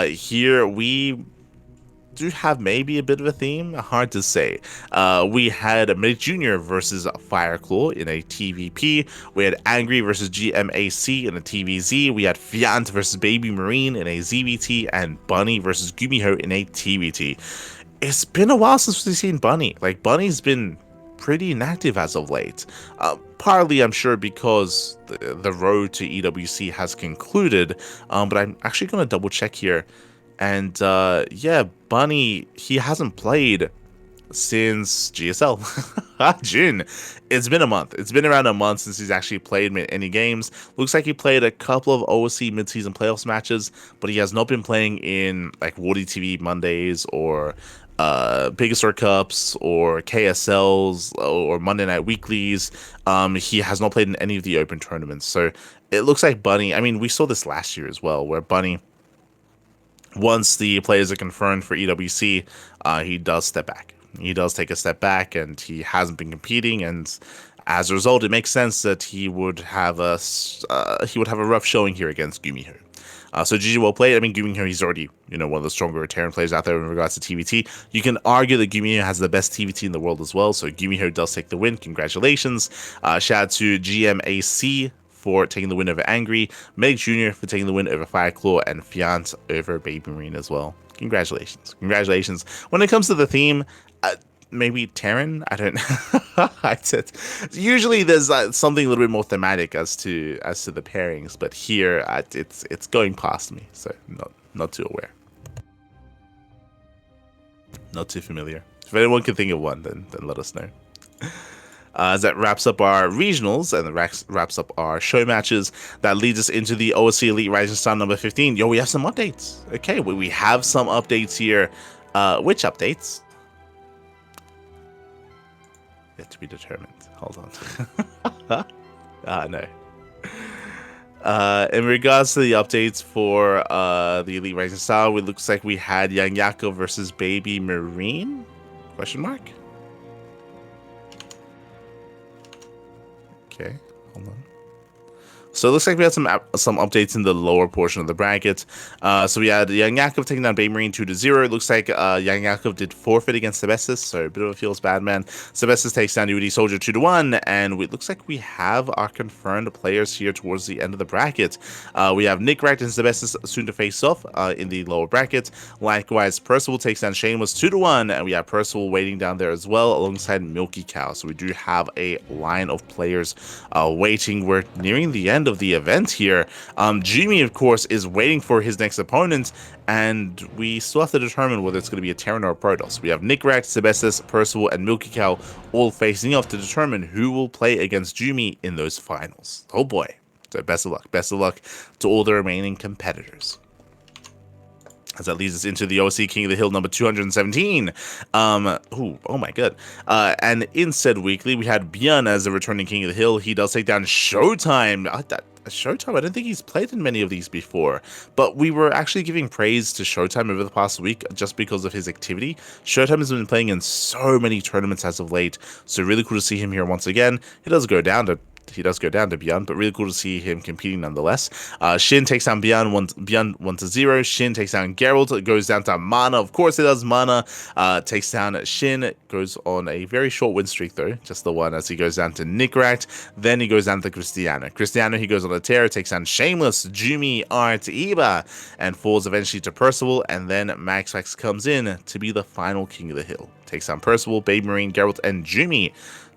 Here we do have maybe a bit of a theme, hard to say. We had Mid Junior versus Fireclaw in a TVP. We had Angry versus GMAC in a TVZ. We had Fiant versus Baby Marine in a ZVT, and Bunny versus Gumiho in a TVT. It's been a while since we've seen Bunny. Like, Bunny's been pretty inactive as of late. Partly, I'm sure, because the road to EWC has concluded, but I'm actually going to double check here. And yeah, Bunny, he hasn't played since GSL. June. It's been a month. It's been around a month since he's actually played any games. Looks like he played a couple of OSC mid-season playoffs matches, but he has not been playing in like Wardy TV Mondays or Biggest Cups or KSLs or Monday Night Weeklies. He has not played in any of the open tournaments. So it looks like Bunny, I mean, we saw this last year as well, where Bunny, once the players are confirmed for EWC, he does step back. He does take a step back, and he hasn't been competing. And as a result, it makes sense that he would have a rough showing here against Gumiho. So GG, well played. I mean, Gumiho, he's already one of the stronger Terran players out there in regards to TVT. You can argue that Gumiho has the best TVT in the world as well. So Gumiho does take the win. Congratulations. Shout out to GMAC for taking the win over Angry, Meg Jr. for taking the win over Fireclaw, and Fiant over Baby Marine as well. Congratulations. Congratulations. When it comes to the theme, maybe Terran? I don't know. Usually there's something a little bit more thematic as to the pairings, but here it's going past me, so not too aware. Not too familiar. If anyone can think of one, then let us know. As that wraps up our regionals and wraps up our show matches, that leads us into the OSC Elite Rising Star number 15. Yo, we have some updates. Okay, we have some updates here. Which updates? Yet to be determined. Hold on. No. In regards to the updates for the Elite Rising Star, it looks like we had Yang Yako versus Baby Marine? Question mark? Okay, hold on. So it looks like we had some updates in the lower portion of the bracket. So we had Young Yakov taking down Bay Marine 2-0. It looks like Young Yakov did forfeit against Sebestis, so a bit of a feels bad man. Sebestis takes down UD Soldier 2-1, and it looks like we have our confirmed players here towards the end of the bracket. We have Nick Wright and Sebestis soon to face off in the lower bracket. Likewise, Percival takes down Shameless 2-1, and we have Percival waiting down there as well alongside Milky Cow. So we do have a line of players waiting. We're nearing the end of the event here. Jimmy, of course, is waiting for his next opponent, and we still have to determine whether it's going to be a Terran or a Protoss. We have Nick Rack, Sebestis, Percival, and Milky Cow all facing off to determine who will play against Jimmy in those finals. Oh boy. So best of luck. Best of luck to all the remaining competitors. as that leads us into the OSC King of the Hill number 217. Oh my god. And in said weekly, we had Björn as the returning King of the Hill. He does take down Showtime. Showtime, I don't think he's played in many of these before, but we were actually giving praise to Showtime over the past week just because of his activity. Showtime has been playing in so many tournaments as of late, so really cool to see him here once again. He does go down to Björn, but really cool to see him competing nonetheless. Shin takes down Björn 1-0. Shin takes down Geralt. It goes down to Mana. Of course it does. Mana takes down Shin. Goes on a very short win streak though, just the one, as he goes down to Nickrat. Then he goes down to Cristiano. He goes on a tear, takes down Shameless, Jumi, Art, Iba, and falls eventually to Percival. And then MaxFax comes in to be the final King of the Hill. Takes down Percival, Baby Marine, Geralt, and Jumi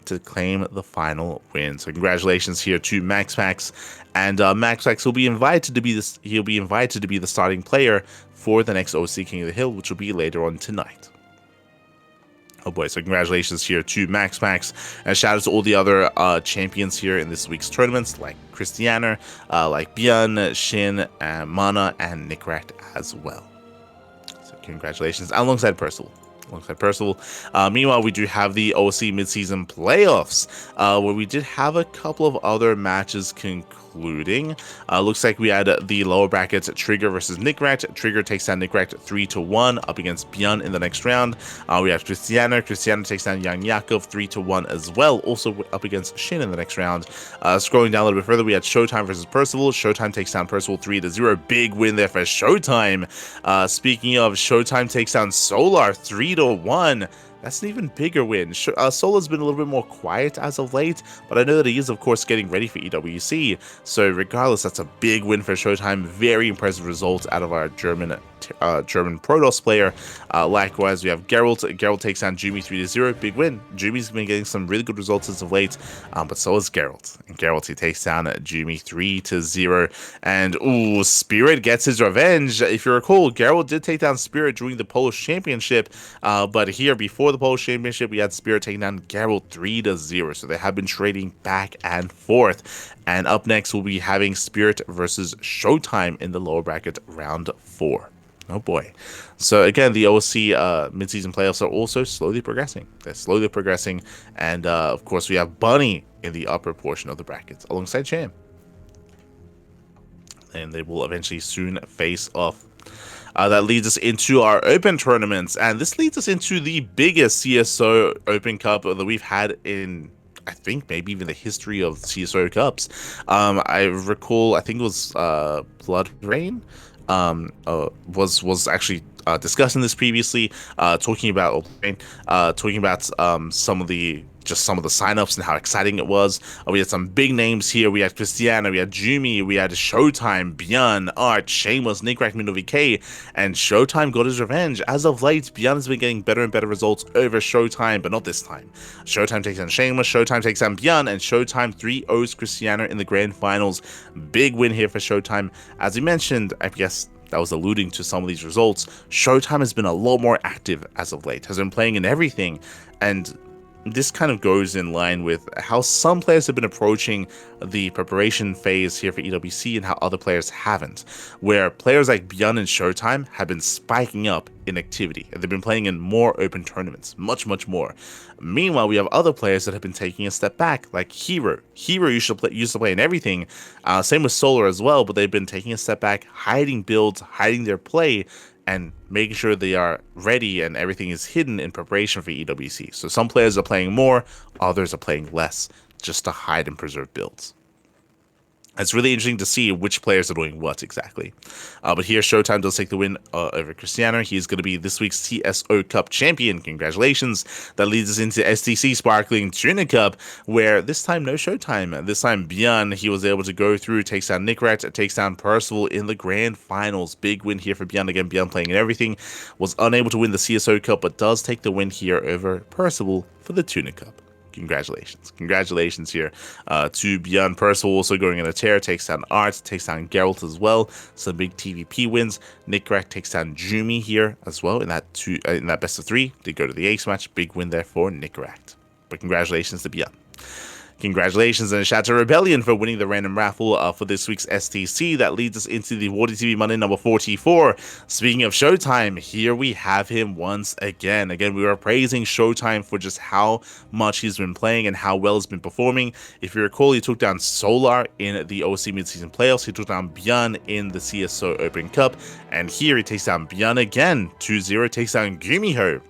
to claim the final win. So congratulations here to MaxFax, and MaxFax will be invited to be this. He'll be invited to be the starting player for the next OSC King of the Hill, which will be later on tonight. Oh boy, so congratulations here to MaxFax, and shout out to all the other champions here in this week's tournaments, like Cristiano, like Björn, Shin, Mana, and Nickrat as well. So congratulations, alongside Percival. Meanwhile, we do have the OSC mid-season playoffs, where we did have a couple of other matches concluding. Looks like we had the lower brackets Trigger versus Nickrat. Trigger takes down Nickrat 3-1 up against Björn in the next round. We have Cristiano takes down Jan Yakov 3-1 as well, also up against Shin in the next round. Scrolling down a little bit further, we had Showtime versus Percival. Showtime takes down Percival 3-0. Big win there for Showtime. Speaking of, Showtime takes down Solar 3-1. That's an even bigger win. Solar's been a little bit more quiet as of late, but I know that he is, of course, getting ready for EWC. So regardless, that's a big win for Showtime. Very impressive result out of our German Protoss player. Likewise, we have Geralt. Geralt takes down Jumi 3-0. Big win. Jumi's been getting some really good results as of late, but so is Geralt. And Geralt, he takes down Jumi 3-0. And ooh, Spirit gets his revenge. If you recall, Geralt did take down Spirit during the Polish Championship, but here before the Polish Championship, we had Spirit taking down Geralt 3-0. So they have been trading back and forth. And up next, we'll be having Spirit versus Showtime in the lower bracket round 4. Oh boy. So again, the OSC mid-season playoffs are also slowly progressing. They're slowly progressing. And of course, we have Bunny in the upper portion of the brackets alongside Cham. And they will eventually soon face off. That leads us into our open tournaments. And this leads us into the biggest CSO Open Cup that we've had in, I think, maybe even the history of CSO Cups. I recall, I think it was Blood Rain. Was actually discussing this previously, talking about some of the signups and how exciting it was. We had some big names here. We had Cristiano, we had Jumi, we had Showtime, Björn, Art, Shameless, Nickrat, Mindo VK, and Showtime got his revenge. As of late, Björn has been getting better and better results over Showtime, but not this time. Showtime takes down Shameless, Showtime takes down Björn, and Showtime 3-0s Cristiano in the grand finals. Big win here for Showtime. As we mentioned, I guess that was alluding to some of these results, Showtime has been a lot more active as of late, has been playing in everything, and this kind of goes in line with how some players have been approaching the preparation phase here for EWC and how other players haven't, where players like Björn and Showtime have been spiking up in activity, and they've been playing in more open tournaments, much more. Meanwhile, we have other players that have been taking a step back, like Hero. Hero used to play in everything, same with Solar as well, but they've been taking a step back, hiding builds, hiding their play, and making sure they are ready and everything is hidden in preparation for EWC. So some players are playing more, others are playing less, just to hide and preserve builds. It's really interesting to see which players are doing what exactly. But here, Showtime does take the win over Cristiano. He's going to be this week's CSO Cup champion. Congratulations. That leads us into STC Sparkling Tuna Cup, where this time no Showtime. This time Björn, he was able to go through, takes down Nickrat, takes down Percival in the grand finals. Big win here for Björn. Again, Björn playing in everything. Was unable to win the CSO Cup, but does take the win here over Percival for the Tuna Cup. Congratulations here to Björn. Percival also going in a tear, takes down Art, takes down Geralt as well. Some big TVP wins. Nickrat takes down Jumi here as well in that best of 3. Did go to the ace match. Big win there for Nickrat. But congratulations to Björn. Congratulations and a shout out to Rebellion for winning the random raffle for this week's STC. That leads us into the Water TV Monday number 44. Speaking of Showtime, here we have him once again. Again, we were praising Showtime for just how much he's been playing and how well he's been performing. If you recall, he took down Solar in the OSC midseason playoffs. He took down Björn in the CSO Open Cup. And here he takes down Björn again. 2-0, takes down Gumiho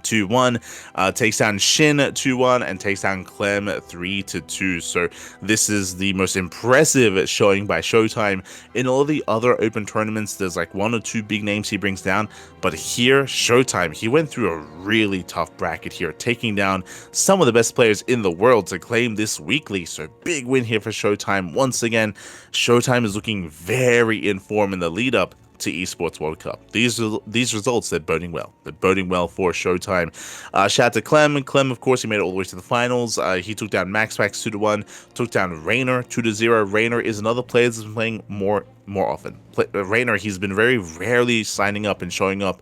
2-1, takes down Shin 2-1, and takes down Clem 3-2. So this is the most impressive showing by Showtime. In all the other open tournaments, there's like 1 or 2 big names he brings down, but here, Showtime, he went through a really tough bracket here, taking down some of the best players in the world to claim this weekly. So big win here for Showtime. Once again, Showtime is looking very in form in the lead up to Esports World Cup. These results, they're boding well. They're boding well for Showtime. Shout out to Clem. Clem, of course, he made it all the way to the finals. He took down MaxPax 2-1, took down Raynor 2-0. Raynor is another player that's been playing more often. Raynor, he's been very rarely signing up and showing up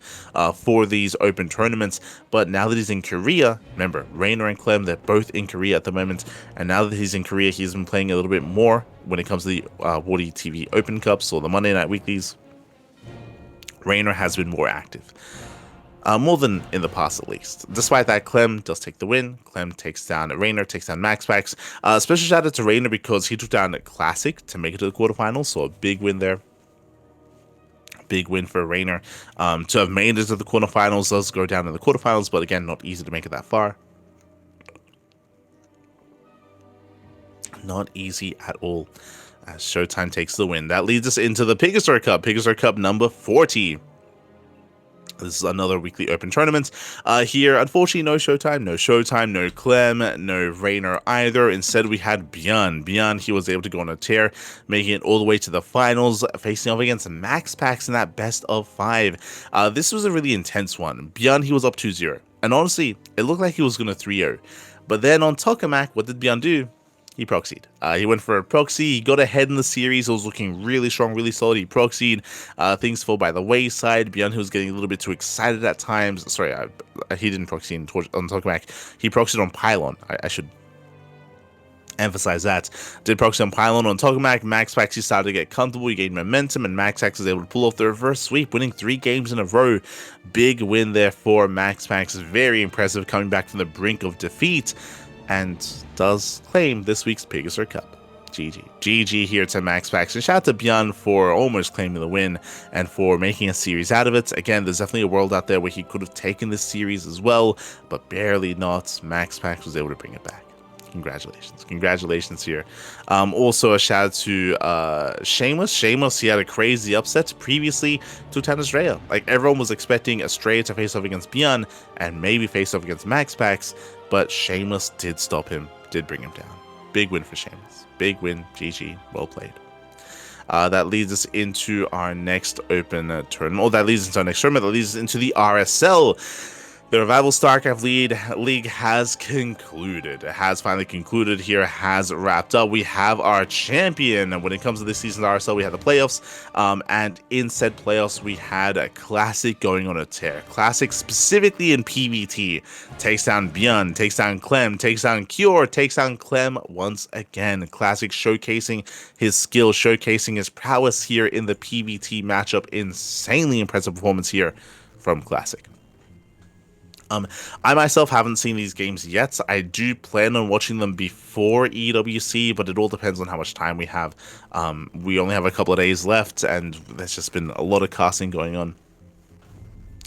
for these open tournaments, but now that he's in Korea, remember, Raynor and Clem, they're both in Korea at the moment, and now that he's in Korea, he's been playing a little bit more when it comes to the Water TV Open Cups or the Monday Night Weeklies. Raynor has been more active, more than in the past at least. Despite that, Clem does take the win. Clem takes down Raynor, takes down MaxPax. Special shout out to Raynor because he took down Classic to make it to the quarterfinals, so a big win there. Big win for Raynor. To have made it to the quarterfinals, does go down in the quarterfinals, but again, not easy to make it that far. Not easy at all. As Showtime takes the win. That leads us into the Pigastar Cup. Pigastar Cup number 40. This is another weekly open tournament. Here, unfortunately, no Showtime, no Clem, no Raynor either. Instead, we had Björn. Björn, he was able to go on a tear, making it all the way to the finals, facing off against MaxPax in that best of 5. This was a really intense one. Björn, he was up 2-0. And honestly, it looked like he was going to 3-0. But then on Tokamak, what did Björn do? He proxied. He went for a proxy. He got ahead in the series. It was looking really strong, really solid. He proxied. Things fell by the wayside. Björn, who was getting a little bit too excited at times. Sorry, he didn't proxy on Tokamak. He proxied on Pylon. I should emphasize that. Did proxy on Pylon on Tokamak. MaxPax, he started to get comfortable. He gained momentum, and MaxPax was able to pull off the reverse sweep, winning 3 games in a row. Big win there for MaxPax. Very impressive, coming back from the brink of defeat, and does claim this week's Pigastar Cup. GG. GG here to MaxPax. And shout out to Björn for almost claiming the win and for making a series out of it. Again, there's definitely a world out there where he could have taken this series as well, but barely not. MaxPax was able to bring it back. Congratulations here. Also a shout out to Shameless. He had a crazy upset previously to Estrella. Like, everyone was expecting Estrella to face off against Björn and maybe face off against MaxPax, but Shameless did stop him, did bring him down. Big win for Shameless. Big win. GG. Well played. That leads us into our next open tournament. Oh, that leads us into our next tournament. That leads us into the RSL. The Revival StarCraft League has concluded. It has finally concluded here, has wrapped up. We have our champion. When it comes to this season's RSL, we had the playoffs. And in said playoffs, we had a Classic going on a tear. Classic specifically in PvT. Takes down Björn, takes down Clem, takes down Cure, takes down Clem once again. Classic showcasing his skill, showcasing his prowess here in the PvT matchup. Insanely impressive performance here from Classic. I myself haven't seen these games yet. I do plan on watching them before EWC, but it all depends on how much time we have. We only have a couple of days left, and there's just been a lot of casting going on.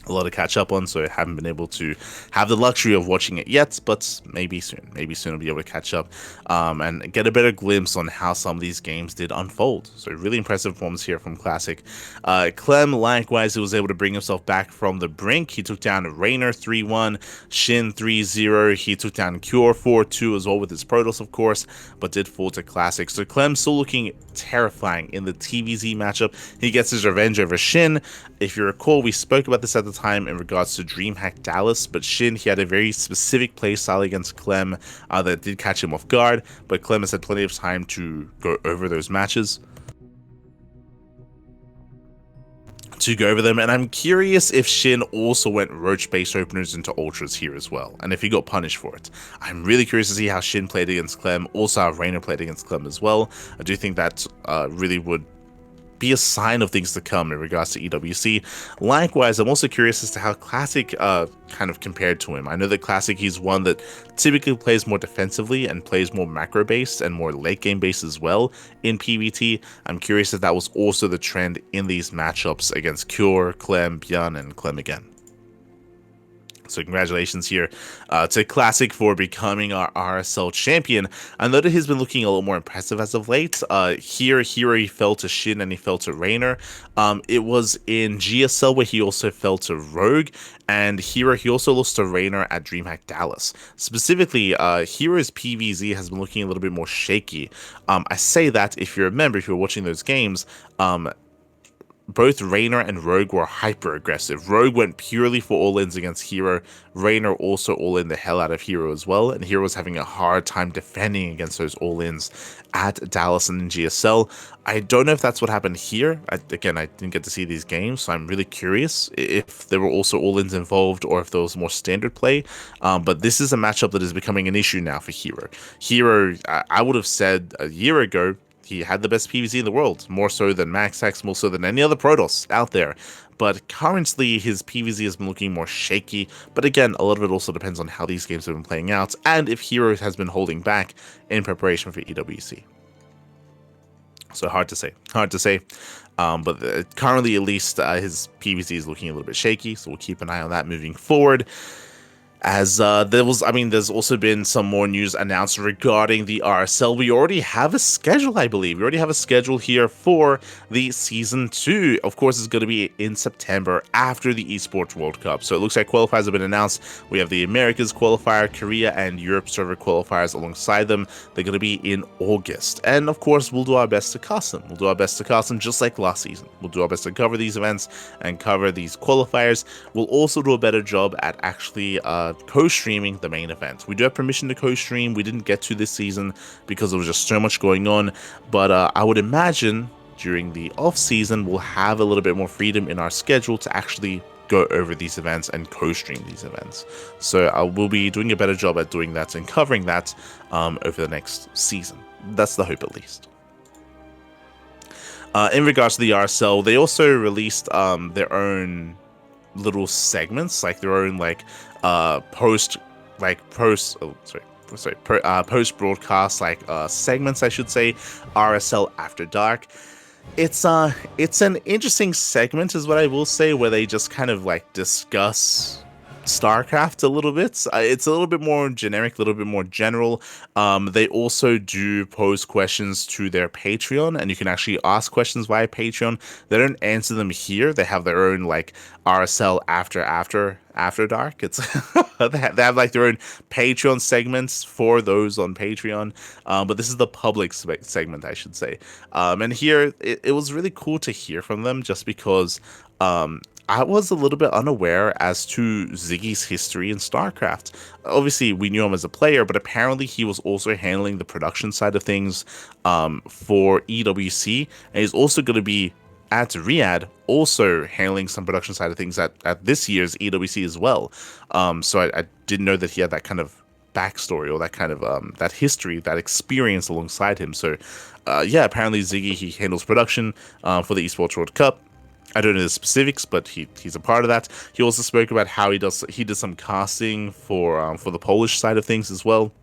A lot to catch up on, so I haven't been able to have the luxury of watching it yet, but maybe soon I'll be able to catch up and get a better glimpse on how some of these games did unfold. So really impressive performance here from Classic. Clem, likewise, he was able to bring himself back from the brink. He took down Raynor 3-1, Shin 3-0. He took down Cure 4-2 as well with his Protoss, of course, but did fall to Classic. So Clem still looking terrifying in the TVZ matchup. He gets his revenge over Shin. If you recall, we spoke about this at the time in regards to DreamHack Dallas, but Shin, he had a very specific playstyle against Clem that did catch him off guard, but Clem has had plenty of time to go over those matches. to go over them, and I'm curious if Shin also went roach base openers into ultras here as well, and if he got punished for it. I'm really curious to see how Shin played against Clem, also how Reina played against Clem as well. I do think that really would be a sign of things to come in regards to EWC. Likewise, I'm also curious as to how Classic kind of compared to him. I know that Classic, he's one that typically plays more defensively and plays more macro based and more late game based as well in PvT. I'm curious if that was also the trend in these matchups against Cure, Clem, Björn, and Clem again. So congratulations here to Classic for becoming our RSL champion. I know that he's been looking a little more impressive as of late. Here he fell to Shin and he fell to Raynor. It was in GSL where he also fell to Rogue, and here he also lost to Raynor at DreamHack Dallas. Specifically, Hero's PvZ has been looking a little bit more shaky. I say that if you remember, if you're watching those games, both Raynor and Rogue were hyper aggressive. Rogue went purely for all-ins against Hero. Raynor also all-in the hell out of Hero as well, and Hero was having a hard time defending against those all-ins at Dallas and in GSL. I don't know if that's what happened here. Again, I didn't get to see these games, so I'm really curious if there were also all-ins involved or if there was more standard play. But this is a matchup that is becoming an issue now for Hero. Hero, I would have said a year ago, he had the best PvZ in the world, more so than MaxX, more so than any other Protoss out there. But currently, his PvZ has been looking more shaky. But again, a lot of it also depends on how these games have been playing out, and if Hero has been holding back in preparation for EWC. So hard to say. But currently, at least, his PvZ is looking a little bit shaky, so we'll keep an eye on that moving forward. As there's also been some more news announced regarding the RSL. We already have a schedule, I believe. We already have a schedule here for the Season 2. Of course, it's going to be in September after the Esports World Cup. So it looks like qualifiers have been announced. We have the Americas qualifier, Korea and Europe server qualifiers alongside them. They're going to be in August. And of course, we'll do our best to cast them. We'll do our best to cast them just like last season. We'll do our best to cover these events and cover these qualifiers. We'll also do a better job at actually co-streaming the main event. We do have permission to co-stream. We didn't get to this season because there was just so much going on, but I would imagine during the off season we'll have a little bit more freedom in our schedule to actually go over these events and co-stream these events. So I will be doing a better job at doing that and covering that over the next season. That's the hope, at least. In regards to the RSL, they also released their own little segments, like their own post broadcast segments, I should say. RSL After Dark. It's an interesting segment, is what I will say, where they just kind of discuss StarCraft a little bit. It's a little bit more generic, a little bit more general. They also do pose questions to their Patreon, and you can actually ask questions via Patreon. They don't answer them here. They have their own RSL After Dark. It's they have their own Patreon segments for those on Patreon. But this is the public segment, I should say. And here it was really cool to hear from them, just because I was a little bit unaware as to Ziggy's history in StarCraft. Obviously, we knew him as a player, but apparently he was also handling the production side of things for EWC, and he's also going to be at Riyadh, also handling some production side of things at this year's EWC as well. So I didn't know that he had that kind of backstory, or that kind of that history, that experience alongside him. So apparently Ziggy, he handles production for the Esports World Cup. I don't know the specifics, but he's a part of that. He also spoke about how he did some casting for the Polish side of things as well.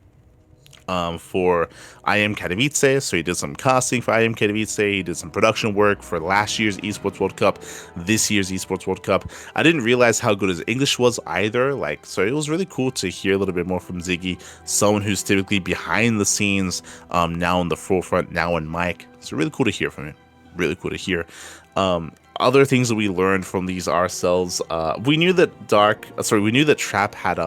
For IM Katowice, so he did some casting for IM Katowice. He did some production work for last year's Esports World Cup, this year's Esports World Cup. I didn't realize how good his English was either. So it was really cool to hear a little bit more from Ziggy, someone who's typically behind the scenes, now in the forefront, now on mic. So really cool to hear from him. Really cool to hear. Other things that we learned from these RSLs, we knew that Trap had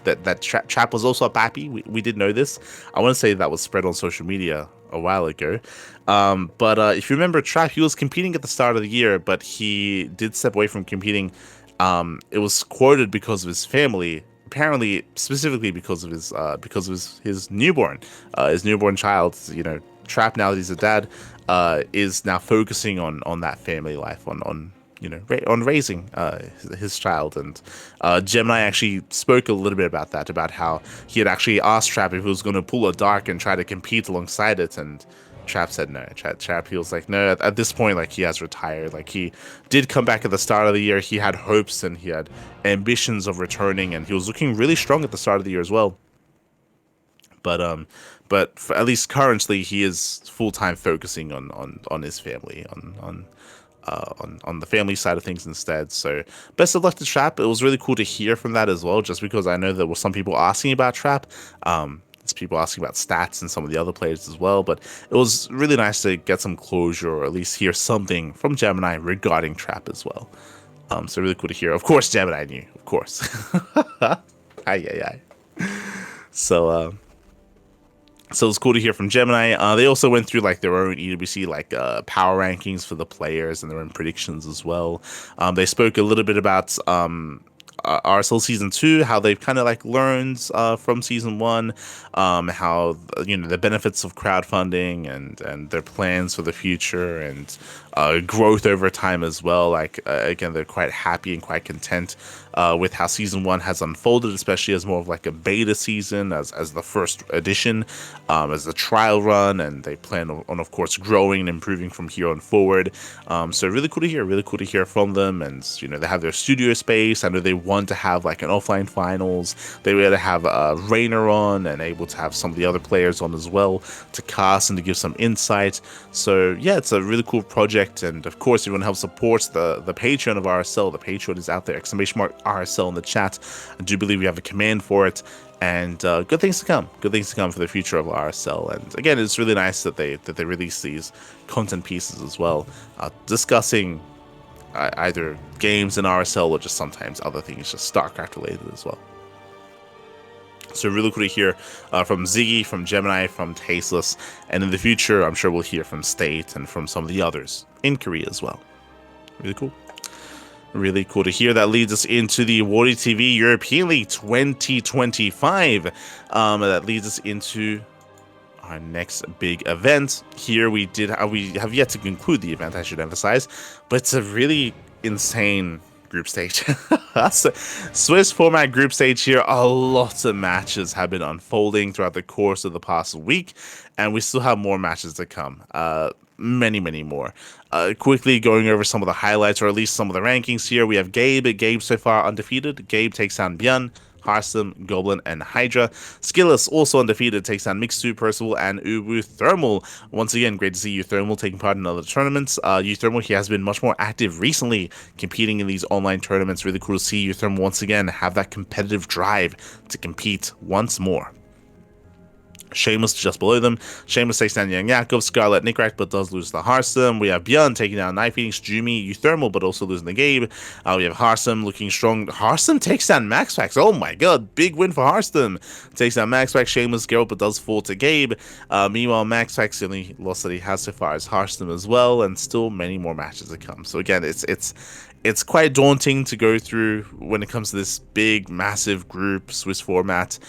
that Trap was also a Pappy. We did know this. I want to say that was spread on social media a while ago. But if you remember, Trap, he was competing at the start of the year, but he did step away from competing. It was quoted because of his family, apparently specifically because of his newborn child. Trap, now that he's a dad, is now focusing on that family life, on on raising his child. And Gemini actually spoke a little bit about that, about how he had actually asked Trap if he was going to pull a dark and try to compete alongside it, and Trap said no. Trap, he was like, no, at this point, like, he has retired. Like, he did come back at the start of the year. He had hopes and he had ambitions of returning, and he was looking really strong at the start of the year as well. But for, at least currently, he is full-time focusing on his family, on the family side of things instead. So best of luck to Trap. It was really cool to hear from that as well, just because I know there were some people asking about Trap. It's people asking about stats and some of the other players as well, but it was really nice to get some closure, or at least hear something from Gemini regarding Trap as well. So really cool to hear. Of course, Gemini knew, of course. Aye. So it's cool to hear from Gemini. They also went through like their own EWC power rankings for the players and their own predictions as well. They spoke a little bit about RSL Season 2, how they've kind of like learned from Season 1, how, the benefits of crowdfunding and their plans for the future, and growth over time as well. Again, they're quite happy and quite content with how Season 1 has unfolded, especially as more of like a beta season, as the first edition, as a trial run, and they plan on, of course, growing and improving from here on forward. So really cool to hear from them. And they have their studio space. I know they want to have like an offline finals. They were able to have Rainer on, and able to have some of the other players on as well to cast and to give some insight. So yeah, it's a really cool project. And of course, everyone helps support the Patreon of RSL. The Patreon is out there, !RSL in the chat. I do believe we have a command for it, and good things to come for the future of RSL. And again, it's really nice that they release these content pieces as well, discussing either games in RSL or just sometimes other things, just StarCraft related as well. So really cool to hear from Ziggy, from Gemini, from Tasteless, and in the future, I'm sure we'll hear from State and from some of the others in Korea as well. Really cool. Really cool to hear. That leads us into the Warrior TV European League 2025. That leads us into our next big event. Here we have yet to conclude the event, I should emphasize, but it's a really insane group stage. So, Swiss format group stage here. A lot of matches have been unfolding throughout the course of the past week, and we still have more matches to come. Many more. Quickly going over some of the highlights, or at least some of the rankings here. We have Gabe so far undefeated. Gabe takes down Björn, Harsum, Goblin, and Hydra. Skilless also undefeated, takes down Mixu, Percival, and Ubu Thermal. Once again, great to see Thermal taking part in other tournaments. Thermal, he has been much more active recently, competing in these online tournaments. Really cool to see Thermal once again have that competitive drive to compete once more. Seamus just below them. Seamus takes down Young Yakov, Scarlet, Nickrack, but does lose the Harsum. We have Björn taking down Knife Phoenix, Jumi, Euthermal, but also losing the Gabe. We have Harsum looking strong. Harsum takes down Maxfax. Oh my god, big win for Harsum. Takes down Maxfax, Seamus, Geralt, but does fall to Gabe. Meanwhile, Maxfax, the only loss that he has so far is Harsum as well, and still many more matches to come. So again, it's quite daunting to go through when it comes to this big, massive group Swiss format.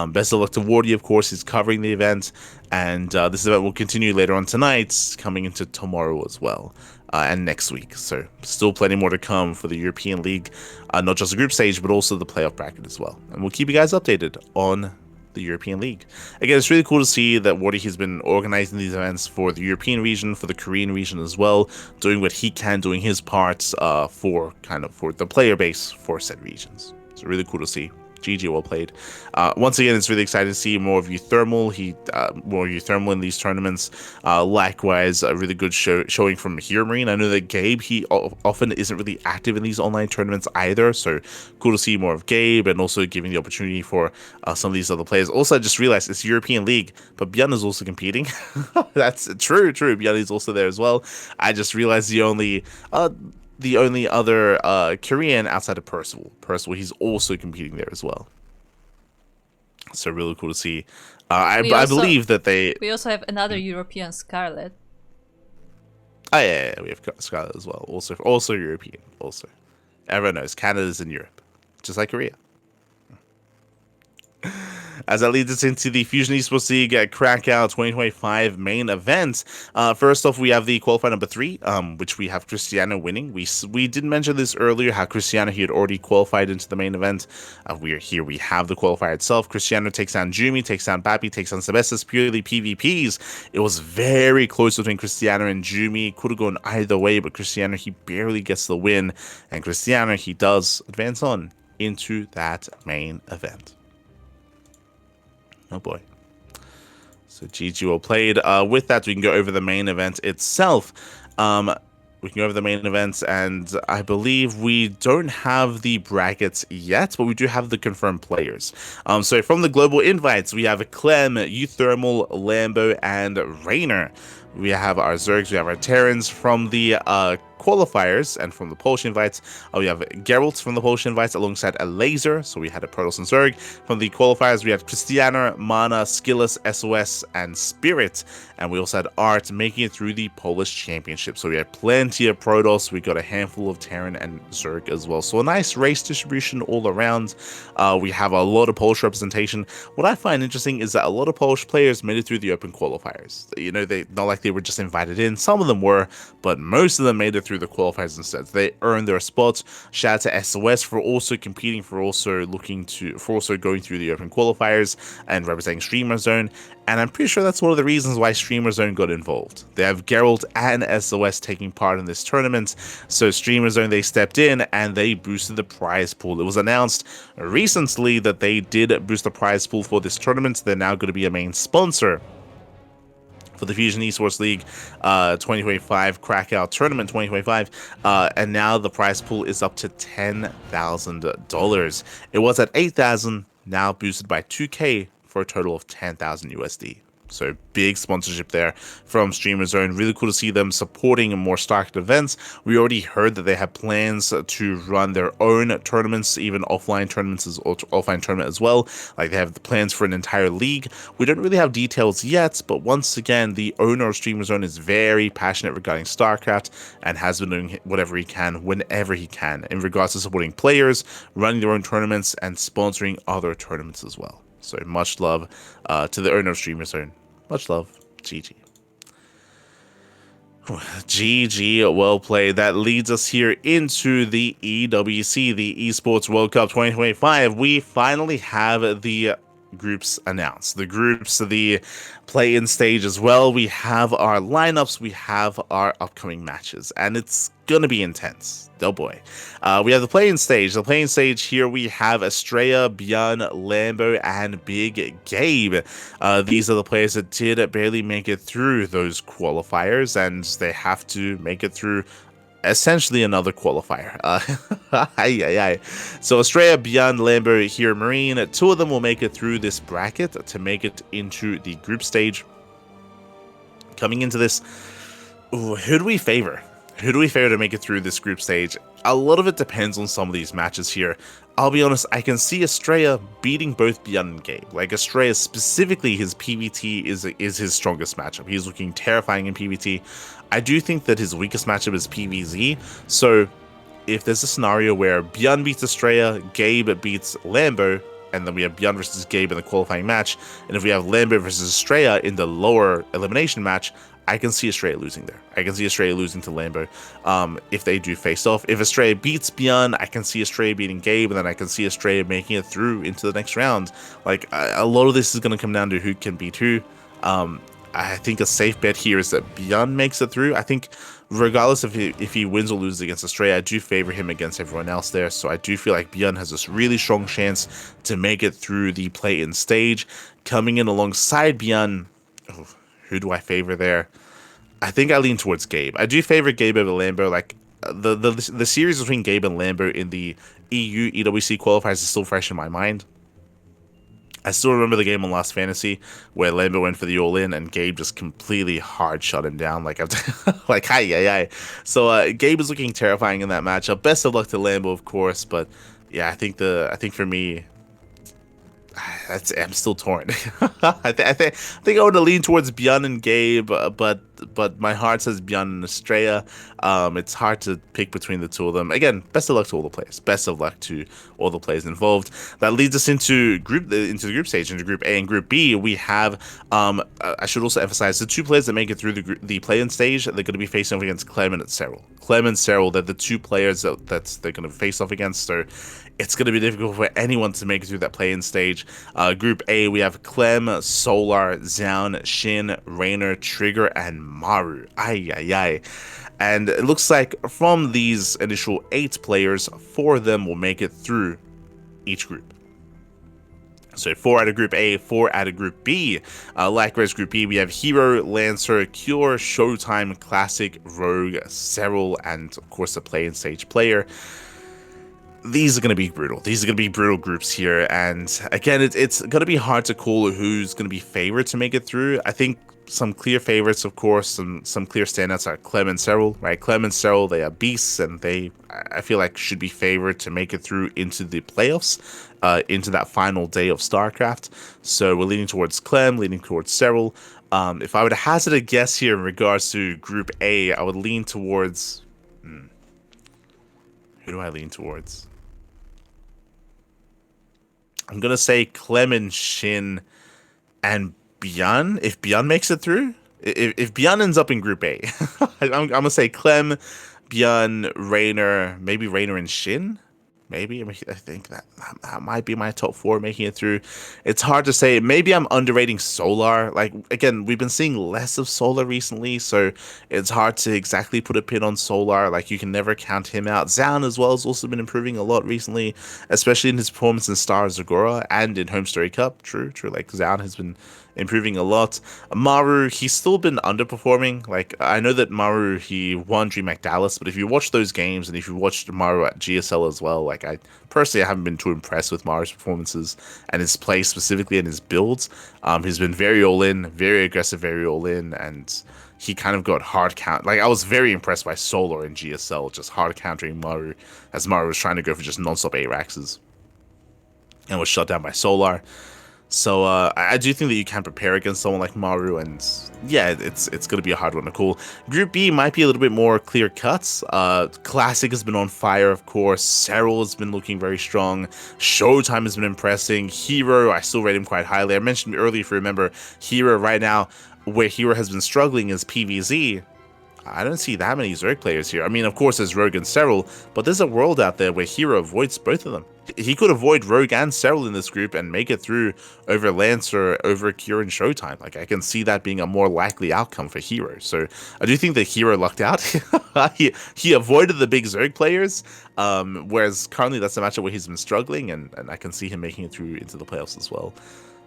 Best of luck to Wardy, of course, he's covering the event, and this event will continue later on tonight, coming into tomorrow as well, and next week. So still plenty more to come for the European League, not just the group stage, but also the playoff bracket as well. And we'll keep you guys updated on the European League. Again, it's really cool to see that Wardy has been organizing these events for the European region, for the Korean region as well, doing what he can, doing his parts for the player base for said regions. So really cool to see. GG, well played. Once again, it's really exciting to see more of Euthermal. More Euthermal in these tournaments. Likewise, a really good showing from Hero Marine. I know that Gabe, he often isn't really active in these online tournaments either, so cool to see more of Gabe, and also giving the opportunity for some of these other players. Also, I just realized it's European League, but Björn is also competing. That's true. Björn is also there as well. I just realized the only other Korean outside of Percival. He's also competing there as well. So really cool to see. I believe that we also have another European Scarlet. Oh yeah, we have Scarlet as well. Also European. Also, everyone knows Canada's in Europe, just like Korea. as that leads us into the Fusion Esports League at Krakow 2025 main event. First off, we have the qualifier number 3, which we have Cristiano winning. We did mention this earlier, how Cristiano, he had already qualified into the main event. We have the qualifier itself. Cristiano takes down Jumi, takes down Bappy, takes down Sebestis, purely PvPs. It was very close between Cristiano and Jumi. Could have gone either way, but Cristiano, he barely gets the win. And Cristiano, he does advance on into that main event. Oh boy. So GG well played. With that, we can go over the main event itself. We can go over the main events, and I believe we don't have the brackets yet, but we do have the confirmed players. So from the global invites, we have Clem, Euthermal, Lambo, and Rainer. We have our Zergs, we have our Terrans. From the qualifiers and from the Polish invites, we have Geralt from the Polish invites alongside a Laser, so we had a Protoss and Zerg. From the qualifiers, we had Cristiano, Mana, Skillus, SOS, and Spirit, and we also had Art making it through the Polish Championship. So we had plenty of Protoss, we got a handful of Terran and Zerg as well, so a nice race distribution all around. We have a lot of Polish representation. What I find interesting is that a lot of Polish players made it through the open qualifiers. You know, they not like they were just invited in. Some of them were, but most of them made it through the qualifiers instead. They earned their spots. Shout out to SOS for also competing, for also going through the open qualifiers and representing Streamer Zone. And I'm pretty sure that's one of the reasons why Streamer Zone got involved. They have Geralt and SOS taking part in this tournament. So Streamer Zone, they stepped in and they boosted the prize pool. It was announced recently that they did boost the prize pool for this tournament. They're now going to be a main sponsor for the Fusion Esports League 2025 Krakow Tournament 2025, and now the prize pool is up to $10,000. It was at $8,000, now boosted by 2K for a total of 10,000 USD. So big sponsorship there from Streamer Zone. Really cool to see them supporting more StarCraft events. We already heard that they have plans to run their own tournaments, even offline tournaments offline tournament as well. Like they have the plans for an entire league. We don't really have details yet, but once again, the owner of Streamer Zone is very passionate regarding StarCraft and has been doing whatever he can, whenever he can, in regards to supporting players, running their own tournaments, and sponsoring other tournaments as well. So much love to the owner of Streamer Zone. Much love. GG. GG, well played. That leads us here into the EWC, the Esports World Cup 2025. We finally have the groups announced. The groups, the play-in stage as well. We have our lineups. We have our upcoming matches. And it's going to be intense. Oh boy. We have the play-in stage. The play-in stage here, we have Estrella, Björn, Lambo, and Big Gabe. These are the players that did barely make it through those qualifiers, and they have to make it through essentially another qualifier. So Estrella, Björn, Lambo, here Marine. Two of them will make it through this bracket to make it into the group stage. Coming into this, who do we favor? Who do we favor to make it through this group stage? A lot of it depends on some of these matches here. I'll be honest, I can see Estrella beating both Björn and Gabe. Like Estrella, specifically, his PvT is his strongest matchup. He's looking terrifying in PvT. I do think that his weakest matchup is PvZ. So if there's a scenario where Björn beats Estrella, Gabe beats Lambo, and then we have Björn versus Gabe in the qualifying match, and if we have Lambo versus Estrella in the lower elimination match, I can see Estrella losing there. I can see Estrella losing to Lambo if they do face off. If Estrella beats Björn, I can see Estrella beating Gabe, and then I can see Estrella making it through into the next round. Like, a lot of this is going to come down to who can beat who. I think a safe bet here is that Björn makes it through. I think regardless if he wins or loses against Estrella, I do favor him against everyone else there. So I do feel like Björn has this really strong chance to make it through the play-in stage. Coming in alongside Björn, who do I favor there? I think I lean towards Gabe. I do favor Gabe over Lambo. Like the series between Gabe and Lambo in the EU EWC qualifiers is still fresh in my mind. I still remember the game on Last Fantasy where Lambo went for the all-in and Gabe just completely hard shut him down. Like, So Gabe is looking terrifying in that matchup. Best of luck to Lambo, of course, but yeah, I think for me, I'm still torn. I think I would lean towards Bjorn and Gabe, but my heart says Bjorn and Estrella. It's hard to pick between the two of them. Again, best of luck to all the players. Best of luck to all the players involved. That leads us into the group stage, into Group A and Group B. We have I should also emphasize the two players that make it through the play-in stage. They're going to be facing off against Clem and Cyril. Clem and Cyril, they're the two players that they're going to face off against. So it's going to be difficult for anyone to make it through that play-in stage. Group A, we have Clem, Solar, Zaun, Shin, Rainer, Trigger, and Maru. Ay, ay, ay. And it looks like from these initial 8 players, 4 of them will make it through each group. So 4 out of Group A, 4 out of Group B. Likewise, Group B, we have Hero, Lancer, Cure, Showtime, Classic, Rogue, Cyril, and of course the play-in stage player. These are going to be brutal. These are going to be brutal groups here. And again, it's going to be hard to call who's going to be favored to make it through. I think some clear favorites, of course, some clear standouts are Clem and Cyril, right? Clem and Cyril, they are beasts, and I feel like, should be favored to make it through into the playoffs, into that final day of StarCraft. So we're leaning towards Clem, leaning towards Cyril. If I were to hazard a guess here in regards to Group A, I would lean towards... Who do I lean towards? I'm going to say Clem and Shin and Bjorn, if Bjorn makes it through. If Bjorn ends up in Group A, I'm going to say Clem, Bjorn, Rainer, maybe Rainer and Shin. Maybe. I think that might be my top 4 making it through. It's hard to say. Maybe I'm underrating Solar. Like, again, we've been seeing less of Solar recently, so it's hard to exactly put a pin on Solar. Like, you can never count him out. Zaun as well has also been improving a lot recently, especially in his performance in Star Zagora and in Home Story Cup. True. Like, Zaun has been improving a lot. Maru, he's still been underperforming. Like, I know that Maru, he won DreamHack Dallas, but if you watch those games and if you watched Maru at GSL as well, like, I haven't been too impressed with Maru's performances and his play specifically and his builds. He's been very all-in, very aggressive, very all-in, and he kind of got hard count. Like, I was very impressed by Solar in GSL, just hard countering Maru as Maru was trying to go for just non-stop 8-raxes and was shut down by Solar. So I do think that you can prepare against someone like Maru, and yeah, it's going to be a hard one to call. Group B might be a little bit more clear cuts. Classic has been on fire, of course. Cyril has been looking very strong. Showtime has been impressing. Hero, I still rate him quite highly. I mentioned earlier, if you remember, Hero right now, where Hero has been struggling is PvZ. I don't see that many Zerg players here. I mean, of course, there's Rogue and Cyril, but there's a world out there where Hero avoids both of them. He could avoid Rogue and Cyril in this group and make it through over Lancer, over Cure and Showtime. Like, I can see that being a more likely outcome for Hero. So I do think that Hero lucked out. he avoided the big Zerg players, whereas currently that's a matchup where he's been struggling, and I can see him making it through into the playoffs as well.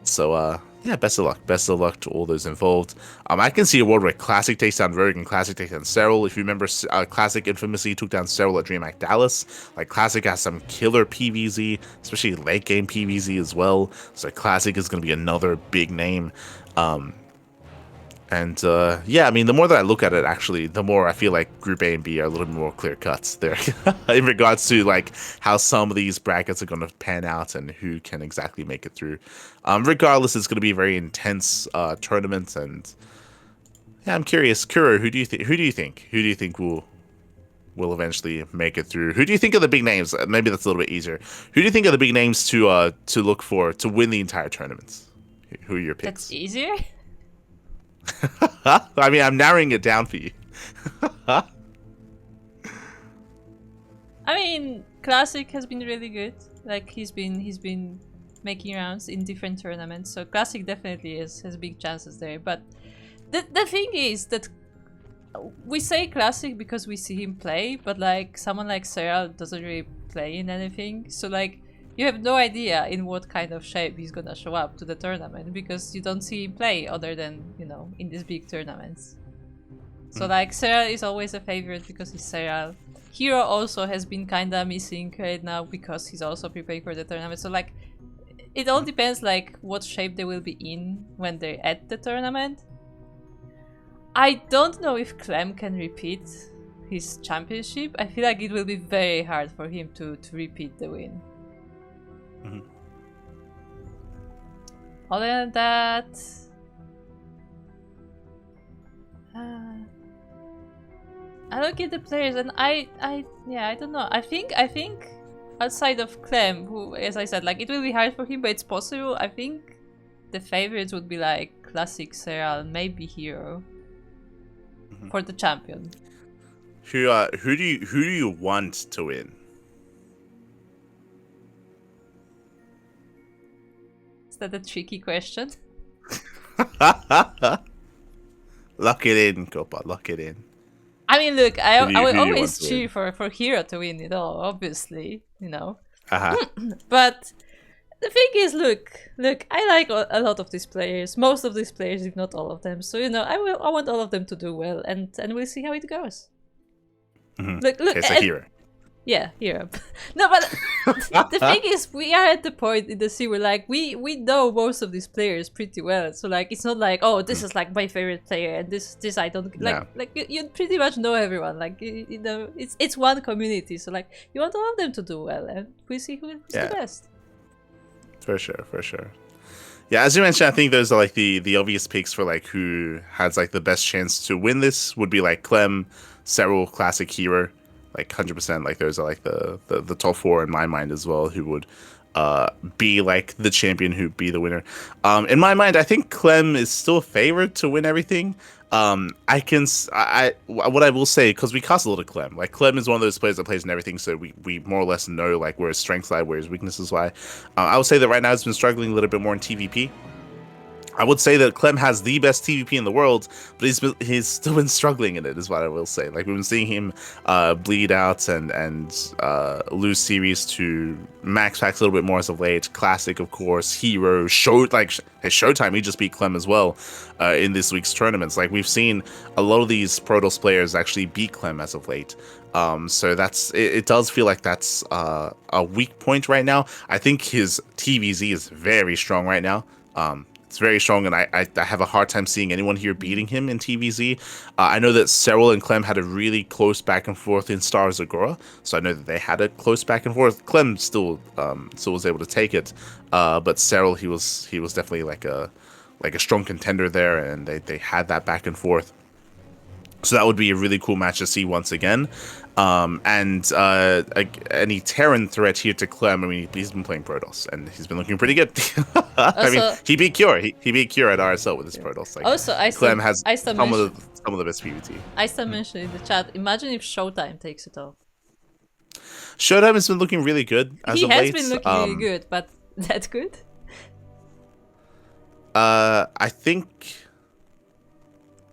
So, yeah, best of luck. Best of luck to all those involved. I can see a world where Classic takes down Rogue and Classic takes down Cyril. If you remember, Classic infamously took down Cyril at DreamHack Dallas. Like, Classic has some killer PvZ, especially late game PvZ as well. So Classic is going to be another big name. Yeah, I mean, the more that I look at it, actually, the more I feel like Group A and B are a little bit more clear cuts there in regards to, like, how some of these brackets are going to pan out and who can exactly make it through. Regardless, it's going to be a very intense tournament, and yeah, I'm curious, Kuro, who do you think will eventually make it through? Who do you think are the big names? Maybe that's a little bit easier. Who do you think are the big names to look for to win the entire tournament? Who are your picks? That's easier. I mean, I'm narrowing it down for you. I mean, Classic has been really good. Like, he's been making rounds in different tournaments, so Classic definitely has big chances there. But the thing is that we say Classic because we see him play, but like someone like Cyril doesn't really play in anything. So like, you have no idea in what kind of shape he's gonna show up to the tournament because you don't see him play other than, you know, in these big tournaments. So like, Cyril is always a favorite because he's Cyril. Hero also has been kinda missing right now because he's also preparing for the tournament. So like, it all depends like what shape they will be in when they're at the tournament. I don't know if Clem can repeat his championship. I feel like it will be very hard for him to repeat the win. Other than that, I look at the players and I don't know. I think outside of Clem, who, as I said, like it will be hard for him, but it's possible. I think the favorites would be like Classic, Serral, maybe Hero for the champion. Who do you want to win? Is that a tricky question? Lock it in, Copa. Lock it in. I mean, look, I would always cheer for Hero to win it all, obviously, you know. But the thing is, look, I like a lot of these players, most of these players, if not all of them. So, you know, I want all of them to do well, and we'll see how it goes. Look, it's a Hero. Yeah, Hero. No, but the thing is, we are at the point in the sea where, like, we know most of these players pretty well. So, like, it's not like, oh, this is like my favorite player, and this I don't like. No. Like, you pretty much know everyone. Like, you know, it's one community. So, like, you want all of them to do well, and we see who's the best. For sure. Yeah, as you mentioned, I think those are like the obvious picks for like who has like the best chance to win this would be like Clem, Serral, Classic, Hero. Like 100%, like those are like the top four in my mind as well, who would be like the champion, who'd be the winner. In my mind, I think Clem is still favored to win everything. What I will say, because we cast a lot of Clem, like Clem is one of those players that plays in everything, so we more or less know like where his strengths lie, where his weaknesses lie. I would say that right now he's been struggling a little bit more in TVP. I would say that Clem has the best TVP in the world, but he's still been struggling in it, is what I will say. Like, we've been seeing him bleed out and lose series to max packs a little bit more as of late. Classic, of course, Hero, Showtime, he just beat Clem as well in this week's tournaments. Like, we've seen a lot of these Protoss players actually beat Clem as of late. So it does feel like that's a weak point right now. I think his TVZ is very strong right now. It's very strong, and I have a hard time seeing anyone here beating him in TVZ. I know that Serral and Clem had a really close back and forth in Star Zagora, so I know that they had a close back and forth. Clem still was able to take it, but Serral, he was definitely like a strong contender there, and they had that back and forth. So that would be a really cool match to see once again. And any Terran threat here to Clem, I mean, he's been playing Protoss, and he's been looking pretty good. I mean, he beat Cure. He beat Cure at RSL with his Protoss. Like, also, Clem has some of the best PvT. I still mentioned in the chat, imagine if Showtime takes it off. Showtime has been looking really good as of late. He has been looking really good, but that good? I think...